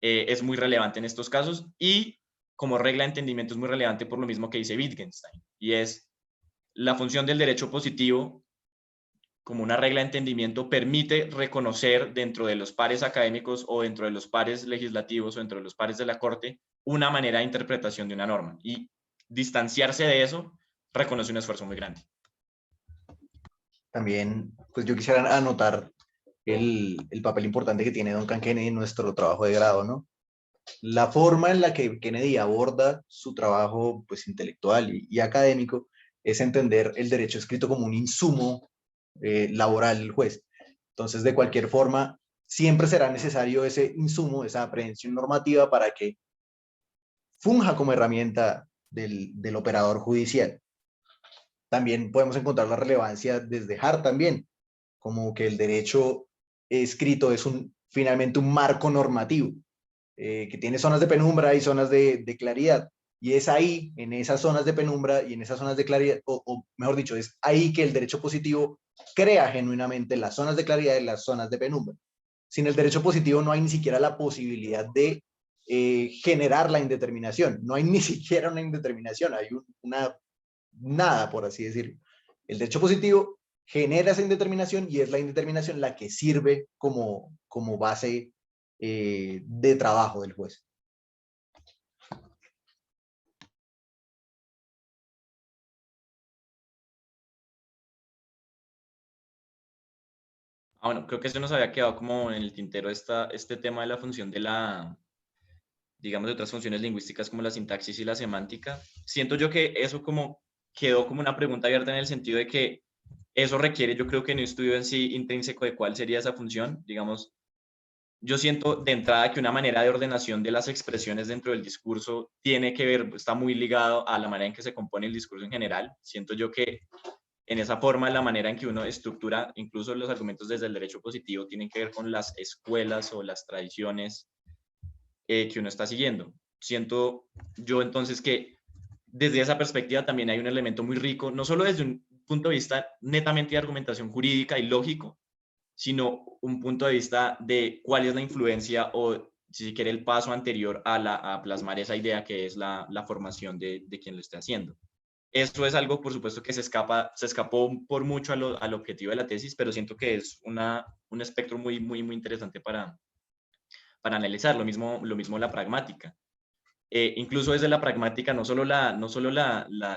es muy relevante en estos casos, y como regla de entendimiento es muy relevante por lo mismo que dice Wittgenstein, y es la función del derecho positivo como una regla de entendimiento permite reconocer dentro de los pares académicos o dentro de los pares legislativos o dentro de los pares de la Corte una manera de interpretación de una norma, y distanciarse de eso reconoce un esfuerzo muy grande. También, pues yo quisiera anotar el papel importante que tiene Duncan Kennedy en nuestro trabajo de grado, ¿no? La forma en la que Kennedy aborda su trabajo, pues, intelectual y académico es entender el derecho escrito como un insumo laboral del juez. Entonces, de cualquier forma, siempre será necesario ese insumo, esa aprehensión normativa para que funja como herramienta del operador judicial. También podemos encontrar la relevancia desde Hart también, como que el derecho escrito es finalmente un marco normativo, que tiene zonas de penumbra y zonas de claridad. Y es ahí, en esas zonas de penumbra y en esas zonas de claridad, o mejor dicho, es ahí que el derecho positivo crea genuinamente las zonas de claridad y las zonas de penumbra. Sin el derecho positivo no hay ni siquiera la posibilidad de generar la indeterminación. No hay ni siquiera una indeterminación, hay nada, por así decirlo. El derecho positivo genera esa indeterminación y es la indeterminación la que sirve como base de trabajo del juez. Bueno, creo que eso nos había quedado como en el tintero este tema de la función de digamos, de otras funciones lingüísticas como la sintaxis y la semántica. Siento yo que eso quedó como una pregunta abierta en el sentido de que eso requiere, yo creo que un estudio en sí intrínseco de cuál sería esa función. Digamos, yo siento de entrada que una manera de ordenación de las expresiones dentro del discurso tiene que ver, está muy ligado a la manera en que se compone el discurso en general. Siento yo que en esa forma, la manera en que uno estructura, incluso los argumentos desde el derecho positivo, tienen que ver con las escuelas o las tradiciones que uno está siguiendo. Siento yo entonces que desde esa perspectiva también hay un elemento muy rico, no solo desde un punto de vista netamente de argumentación jurídica y lógico, sino un punto de vista de cuál es la influencia o, si se quiere, el paso anterior a plasmar esa idea que es la formación de quien lo esté haciendo. Esto es algo, por supuesto, que se escapó por mucho al objetivo de la tesis, pero siento que es un espectro muy, muy, muy interesante para analizar. Lo mismo la pragmática. Incluso desde la pragmática, no solo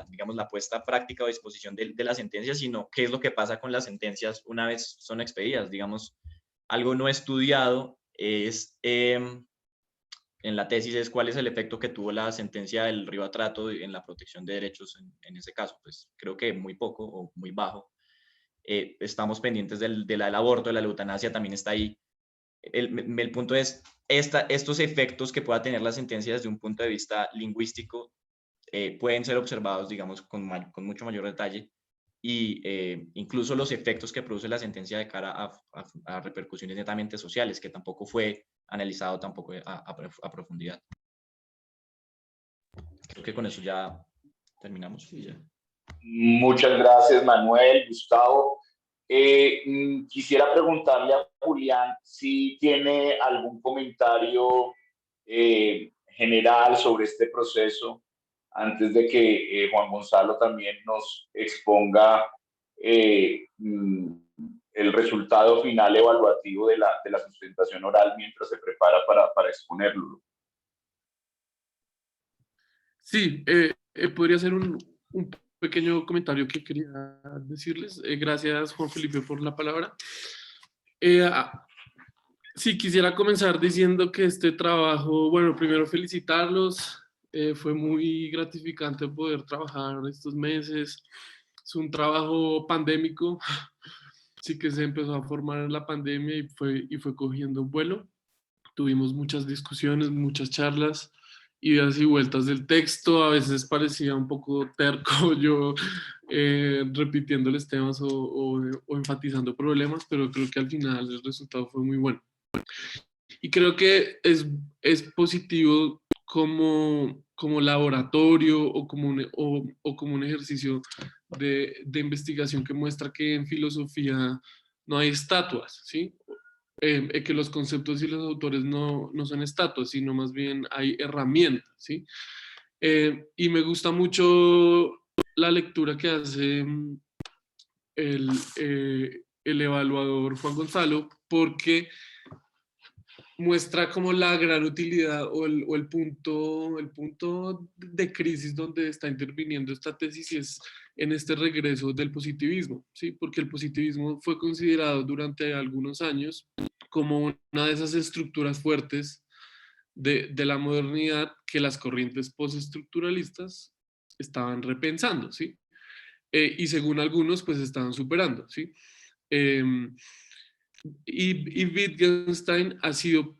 digamos, la puesta práctica o disposición de la sentencia, sino qué es lo que pasa con las sentencias una vez son expedidas. Digamos, algo no estudiado es, en la tesis, es cuál es el efecto que tuvo la sentencia del Ribatrato en la protección de derechos en ese caso. Pues creo que muy poco o muy bajo. Estamos pendientes del aborto, de la eutanasia también está ahí. El punto es, estos efectos que pueda tener la sentencia desde un punto de vista lingüístico pueden ser observados, digamos, con mucho mayor detalle, y incluso los efectos que produce la sentencia de cara a repercusiones netamente sociales, que tampoco fue analizado tampoco a profundidad. Creo que con eso ya terminamos. Y ya. Muchas gracias, Manuel, Gustavo. Quisiera preguntarle a Julián si tiene algún comentario general sobre este proceso, antes de que Juan Gonzalo también nos exponga el resultado final evaluativo de la sustentación oral mientras se prepara para exponerlo. Sí, podría ser un pequeño comentario que quería decirles. Gracias, Juan Felipe, por la palabra. Sí, quisiera comenzar diciendo que este trabajo, bueno, primero felicitarlos. Fue muy gratificante poder trabajar estos meses. Es un trabajo pandémico, sí que se empezó a formar en la pandemia y fue cogiendo vuelo. Tuvimos muchas discusiones, muchas charlas, idas y vueltas del texto. A veces parecía un poco terco yo repitiéndoles temas o enfatizando problemas, pero creo que al final el resultado fue muy bueno. Y creo que es positivo como laboratorio o como un ejercicio de investigación que muestra que en filosofía no hay estatuas, ¿sí? que los conceptos y los autores no son estatuas, sino más bien hay herramientas, ¿sí? Y me gusta mucho la lectura que hace el evaluador Juan Gonzalo, porque muestra como la gran utilidad o el punto de crisis donde está interviniendo esta tesis, y es en este regreso del positivismo, ¿sí? Porque el positivismo fue considerado durante algunos años como una de esas estructuras fuertes de la modernidad que las corrientes postestructuralistas estaban repensando, ¿sí? Y según algunos, pues estaban superando, ¿sí? Y Wittgenstein ha sido,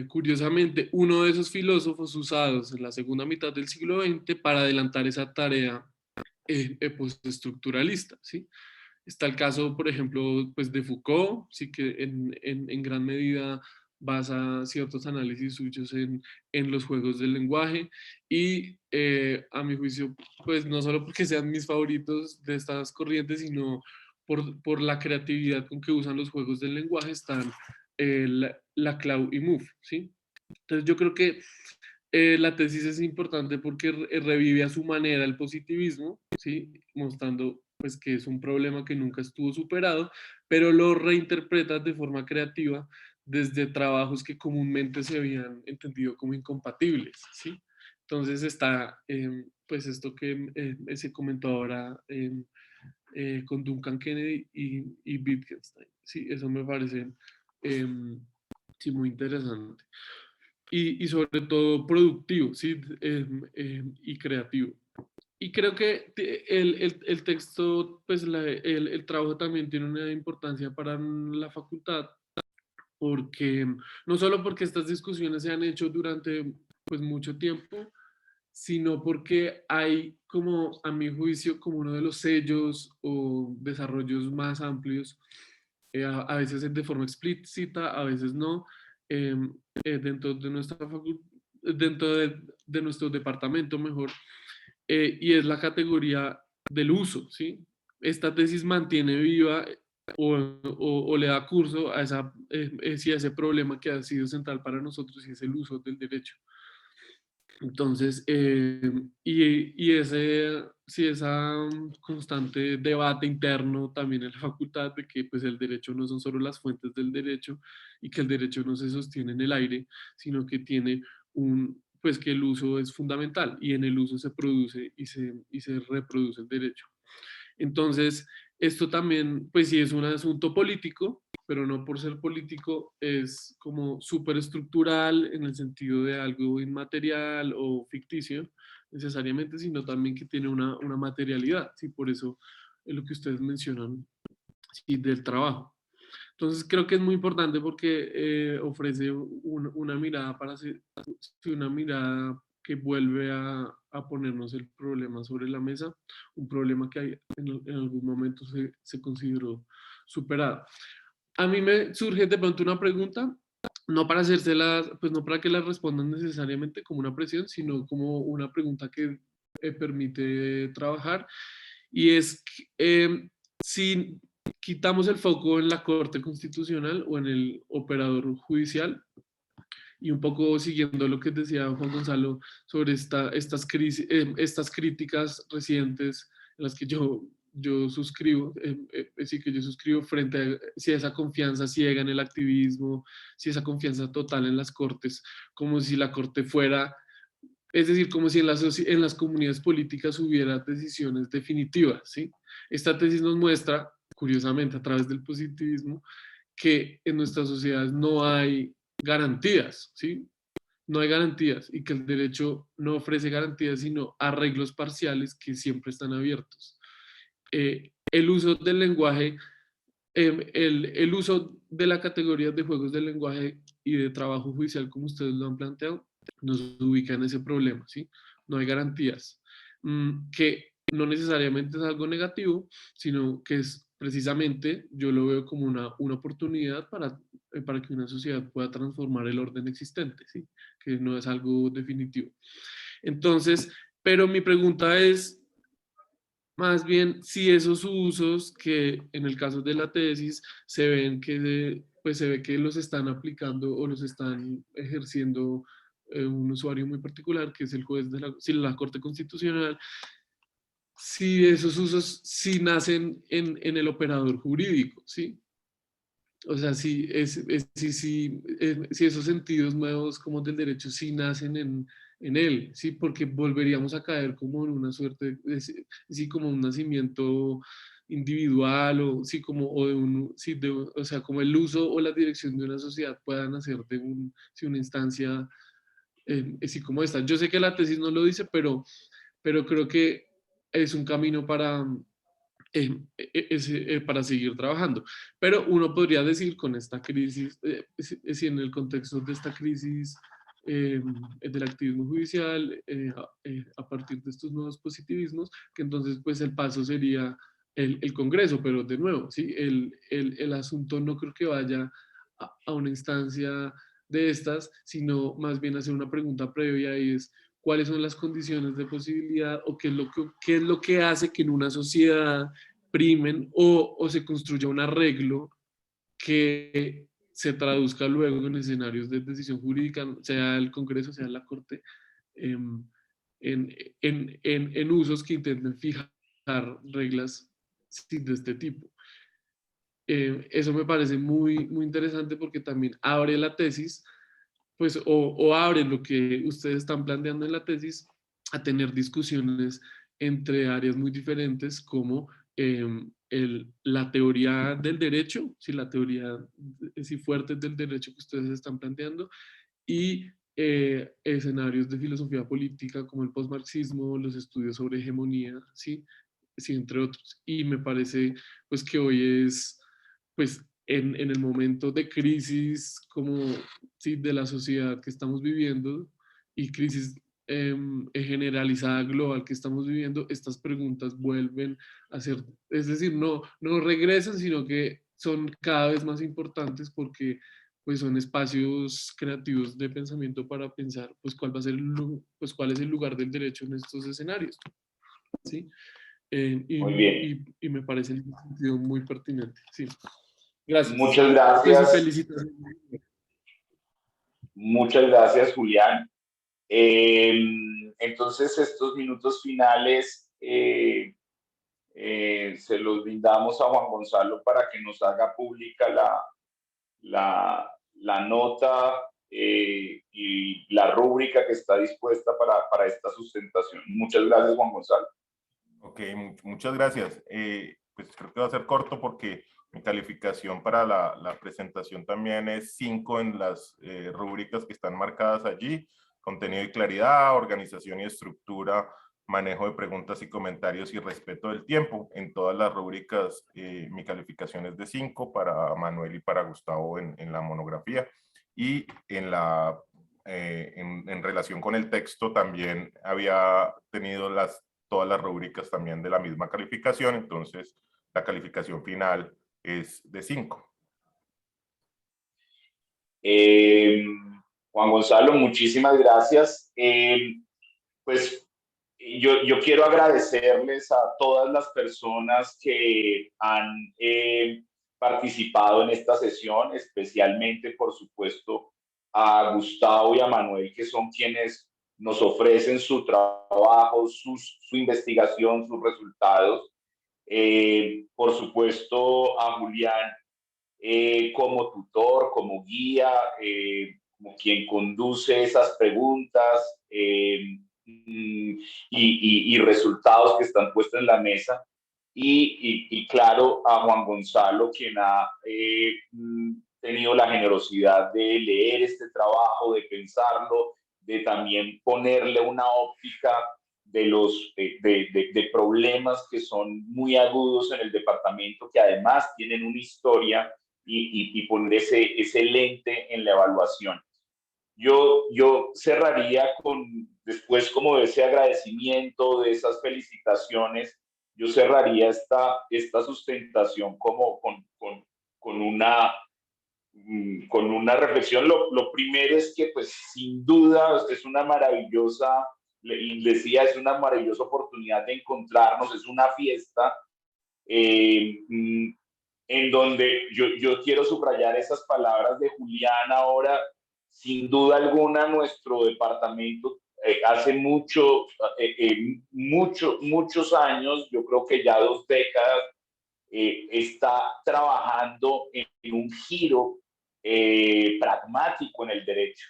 curiosamente, uno de esos filósofos usados en la segunda mitad del siglo XX para adelantar esa tarea postestructuralista, ¿sí? Está el caso, por ejemplo, pues de Foucault, sí, que en gran medida basa ciertos análisis suyos en los juegos del lenguaje, y a mi juicio, pues no solo porque sean mis favoritos de estas corrientes, sino por la creatividad con que usan los juegos del lenguaje, están Laclau y Mouffe, ¿sí? Entonces yo creo que la tesis es importante porque revive a su manera el positivismo, ¿sí? Mostrando pues que es un problema que nunca estuvo superado, pero lo reinterpreta de forma creativa desde trabajos que comúnmente se habían entendido como incompatibles, ¿sí? Entonces está pues esto que se comentó ahora con Duncan Kennedy y Wittgenstein, ¿sí? Eso me parece sí, muy interesante. Y sobre todo productivo, ¿sí? Y creativo. Y creo que el texto, pues el trabajo también tiene una importancia para la facultad, porque no solo porque estas discusiones se han hecho durante pues mucho tiempo, sino porque hay como, a mi juicio, como uno de los sellos o desarrollos más amplios, a veces de forma explícita, a veces no, dentro de nuestra facultad, dentro de nuestro departamento, mejor, y es la categoría del uso, ¿sí? Esta tesis mantiene viva o le da curso a, sí, a ese problema que ha sido central para nosotros, y es el uso del derecho. Entonces, y ese, sí, esa constante debate interno también en la facultad de que pues el derecho no son solo las fuentes del derecho, y que el derecho no se sostiene en el aire, sino que tiene pues que el uso es fundamental, y en el uso se produce y se reproduce el derecho. Entonces, esto también, pues sí, es un asunto político, pero no por ser político es como súper estructural en el sentido de algo inmaterial o ficticio necesariamente, sino también que tiene una materialidad, ¿sí? Por eso es lo que ustedes mencionan, sí, del trabajo. Entonces creo que es muy importante porque ofrece una mirada para hacer, una mirada que vuelve a ponernos el problema sobre la mesa, un problema que en algún momento se consideró superado. A mí me surge de pronto una pregunta, no para hacérselas, pues no para que la respondan necesariamente como una presión, sino como una pregunta que permite trabajar, y es si quitamos el foco en la Corte Constitucional o en el operador judicial, y un poco siguiendo lo que decía Juan Gonzalo sobre estas críticas recientes en las que yo suscribo, sí, que yo suscribo frente a si esa confianza ciega en el activismo, si esa confianza total en las cortes, como si la corte fuera, es decir, como si en las comunidades políticas hubiera decisiones definitivas, ¿sí? Esta tesis nos muestra, curiosamente, a través del positivismo, que en nuestras sociedades no hay garantías, ¿sí? No hay garantías, y que el derecho no ofrece garantías, sino arreglos parciales que siempre están abiertos. El uso del lenguaje, el uso de la categoría de juegos del lenguaje y de trabajo judicial, como ustedes lo han planteado, nos ubica en ese problema, ¿sí? No hay garantías, que no necesariamente es algo negativo, sino que es precisamente, yo lo veo como una oportunidad para que una sociedad pueda transformar el orden existente, ¿sí? Que no es algo definitivo. Entonces, pero mi pregunta es, más bien si esos usos que en el caso de la tesis se ven que, pues se ve que los están aplicando o los están ejerciendo un usuario muy particular, que es el juez de la Corte Constitucional, si esos usos sí nacen en el operador jurídico, ¿sí? O sea, si esos sentidos nuevos como del derecho sí nacen en él, ¿sí? Porque volveríamos a caer como en una suerte, sí, como un nacimiento individual o sí, como, o de un, sí, o sea, como el uso o la dirección de una sociedad puedan nacer de sí, una instancia así como esta. Yo sé que la tesis no lo dice, pero creo que es un camino para seguir trabajando. Pero uno podría decir con esta crisis, si en el contexto de esta crisis del activismo judicial, a partir de estos nuevos positivismos, que entonces pues el paso sería el Congreso, pero de nuevo, ¿sí? El asunto no creo que vaya a una instancia de estas, sino más bien hacer una pregunta previa y es cuáles son las condiciones de posibilidad o qué es lo que hace que en una sociedad primen o se construya un arreglo que se traduzca luego en escenarios de decisión jurídica, sea el Congreso, sea la Corte, en, en usos que intenten fijar reglas de este tipo. Eso me parece muy interesante porque también abre la tesis, pues, o abre lo que ustedes están planteando en la tesis a tener discusiones entre áreas muy diferentes como la teoría del derecho, si la teoría si fuerte del derecho que ustedes están planteando, y escenarios de filosofía política como el postmarxismo, los estudios sobre hegemonía, ¿sí? Sí, entre otros. Y me parece pues que hoy es pues en el momento de crisis como sí, de la sociedad que estamos viviendo y crisis generalizada global que estamos viviendo, estas preguntas vuelven a ser, es decir, no regresan, sino que son cada vez más importantes porque pues son espacios creativos de pensamiento para pensar pues cuál va a ser pues cuál es el lugar del derecho en estos escenarios, ¿sí? Muy bien. Y me parece en ese sentido muy pertinente, sí. Gracias. Muchas Pues y gracias. felicitaciones. Muchas gracias, Julián. Entonces, estos minutos finales se los brindamos a Juan Gonzalo para que nos haga pública la nota y la rúbrica que está dispuesta para esta sustentación. Muchas gracias, Juan Gonzalo. Ok, muchas gracias. Pues creo que va a ser corto porque mi calificación para la presentación también es 5 en las rúbricas que están marcadas allí: contenido y claridad, organización y estructura, manejo de preguntas y comentarios y respeto del tiempo. En todas las rúbricas mi calificación es de 5 para Manuel y para Gustavo en la monografía. Y en relación con el texto también había tenido todas las rúbricas también de la misma calificación, entonces la calificación final es de 5. Juan Gonzalo, muchísimas gracias. Pues yo quiero agradecerles a todas las personas que han participado en esta sesión, especialmente, por supuesto, a Gustavo y a Manuel, que son quienes nos ofrecen su trabajo, su investigación, sus resultados. Por supuesto, a Julián como tutor, como guía, como quien conduce esas preguntas y resultados que están puestos en la mesa. Y claro, a Juan Gonzalo, quien ha tenido la generosidad de leer este trabajo, de pensarlo, de también ponerle una óptica de problemas que son muy agudos en el departamento, que además tienen una historia y poner ese lente en la evaluación. Yo cerraría después como de ese agradecimiento, de esas felicitaciones, yo cerraría esta sustentación como con una reflexión. Lo primero es que pues sin duda es una maravillosa decía, es una maravillosa oportunidad de encontrarnos, es una fiesta en donde yo quiero subrayar esas palabras de Julián ahora. Sin duda alguna, nuestro departamento hace muchos años, yo creo que ya 2 décadas, está trabajando en un giro pragmático en el derecho.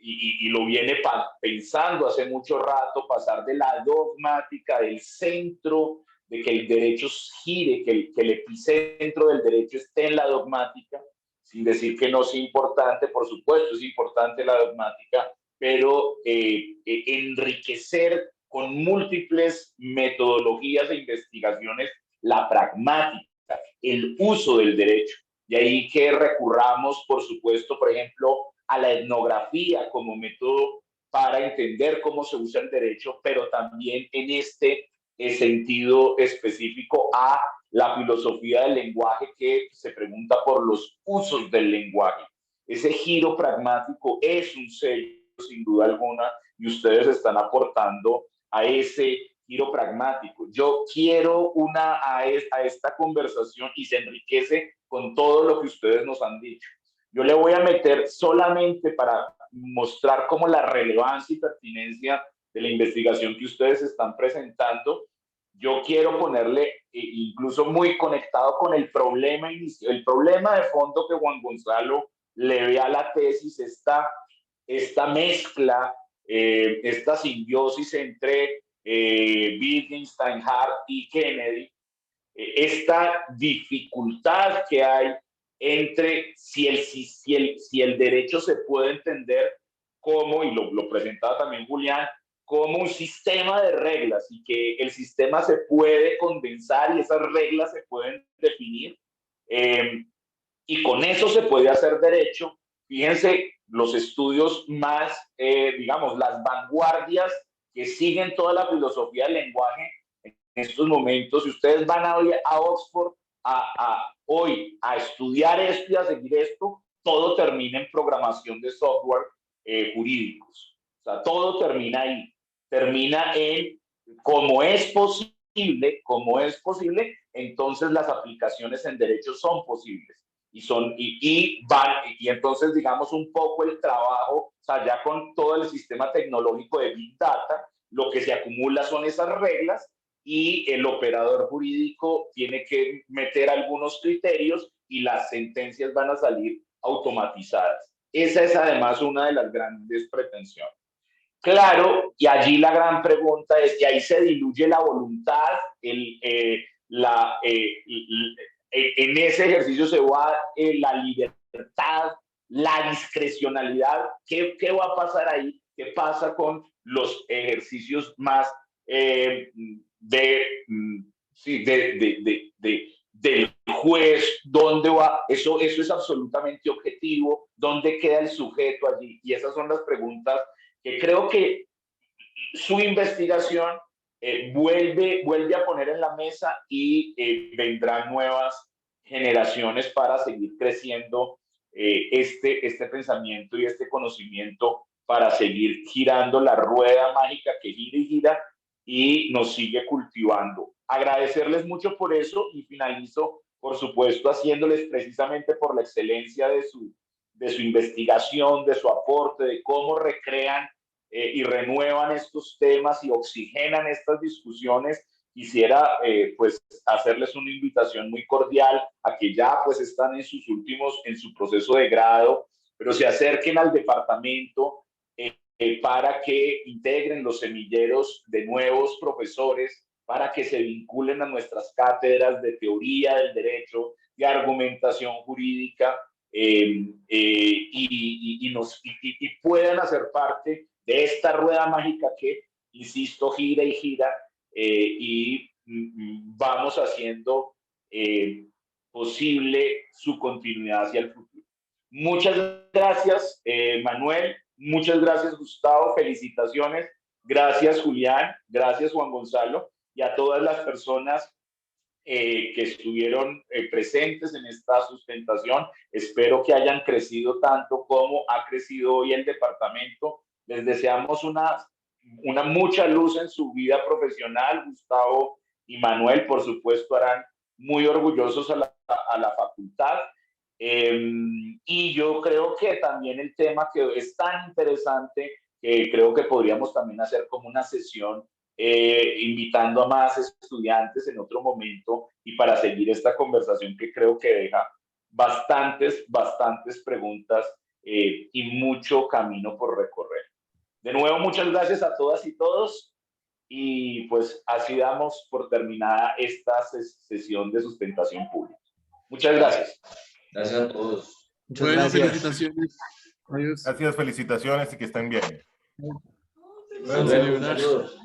Y lo viene pensando hace mucho rato, pasar de la dogmática del centro, de que el derecho gire, que el epicentro del derecho esté en la dogmática, sin decir que no sea importante, por supuesto es importante la dogmática, pero enriquecer con múltiples metodologías e investigaciones la pragmática, el uso del derecho. De ahí que recurramos, por supuesto, por ejemplo, a la etnografía como método para entender cómo se usa el derecho, pero también en este sentido específico a la filosofía del lenguaje, que se pregunta por los usos del lenguaje. Ese giro pragmático es un sello, sin duda alguna, y ustedes están aportando a ese giro pragmático. Yo quiero a esta conversación, y se enriquece con todo lo que ustedes nos han dicho. Yo le voy a meter solamente para mostrar como la relevancia y pertinencia de la investigación que ustedes están presentando. Yo quiero ponerle, incluso muy conectado con el problema inicial, el problema de fondo que Juan Gonzalo le ve a la tesis, esta mezcla, esta simbiosis entre Wittgenstein, Hart y Kennedy, esta dificultad que hay entre si el derecho se puede entender como, y lo presentaba también Julián, como un sistema de reglas, y que el sistema se puede condensar y esas reglas se pueden definir, y con eso se puede hacer derecho. Fíjense los estudios más, digamos, las vanguardias que siguen toda la filosofía del lenguaje en estos momentos. Si ustedes van a Oxford hoy a estudiar esto y a seguir esto, todo termina en programación de software jurídicos. O sea, todo termina ahí. Termina en cómo es posible, entonces las aplicaciones en derecho son posibles. Y entonces, digamos, un poco el trabajo, o sea, ya con todo el sistema tecnológico de Big Data, lo que se acumula son esas reglas, y el operador jurídico tiene que meter algunos criterios y las sentencias van a salir automatizadas. Esa es además una de las grandes pretensiones. Claro, y allí la gran pregunta es que ahí se diluye la voluntad, en ese ejercicio se va la libertad, la discrecionalidad. ¿Qué va a pasar ahí? ¿Qué pasa con los ejercicios más del juez? ¿Dónde va? Eso es absolutamente objetivo. ¿Dónde queda el sujeto allí? Y esas son las preguntas que creo que su investigación vuelve a poner en la mesa, y vendrán nuevas generaciones para seguir creciendo este pensamiento y este conocimiento, para seguir girando la rueda mágica que gira y gira y nos sigue cultivando. Agradecerles mucho por eso, y finalizo, por supuesto, haciéndoles, precisamente por la excelencia de su investigación, de su aporte, de cómo recrean y renuevan estos temas y oxigenan estas discusiones. Quisiera pues hacerles una invitación muy cordial a que ya pues están en su proceso de grado, pero se acerquen al departamento para que integren los semilleros de nuevos profesores, para que se vinculen a nuestras cátedras de teoría del derecho, de argumentación jurídica, y puedan hacer parte de esta rueda mágica que, insisto, gira y gira, y vamos haciendo posible su continuidad hacia el futuro. Muchas gracias, Manuel. Muchas gracias, Gustavo. Felicitaciones. Gracias, Julián. Gracias, Juan Gonzalo. Y a todas las personas que estuvieron presentes en esta sustentación. Espero que hayan crecido tanto como ha crecido hoy el departamento. Les deseamos unas mucha luz en su vida profesional. Gustavo y Manuel, por supuesto, harán muy orgullosos a la facultad. Y yo creo que también el tema que es tan interesante, que creo que podríamos también hacer como una sesión invitando a más estudiantes en otro momento y para seguir esta conversación que creo que deja bastantes preguntas y mucho camino por recorrer. De nuevo, muchas gracias a todas y todos y pues así damos por terminada esta sesión de sustentación pública. Muchas gracias. Gracias a todos. Muchas Bueno, gracias. felicitaciones. Adiós. Gracias, felicitaciones y que estén bien. Bueno, celebrar. Saludos.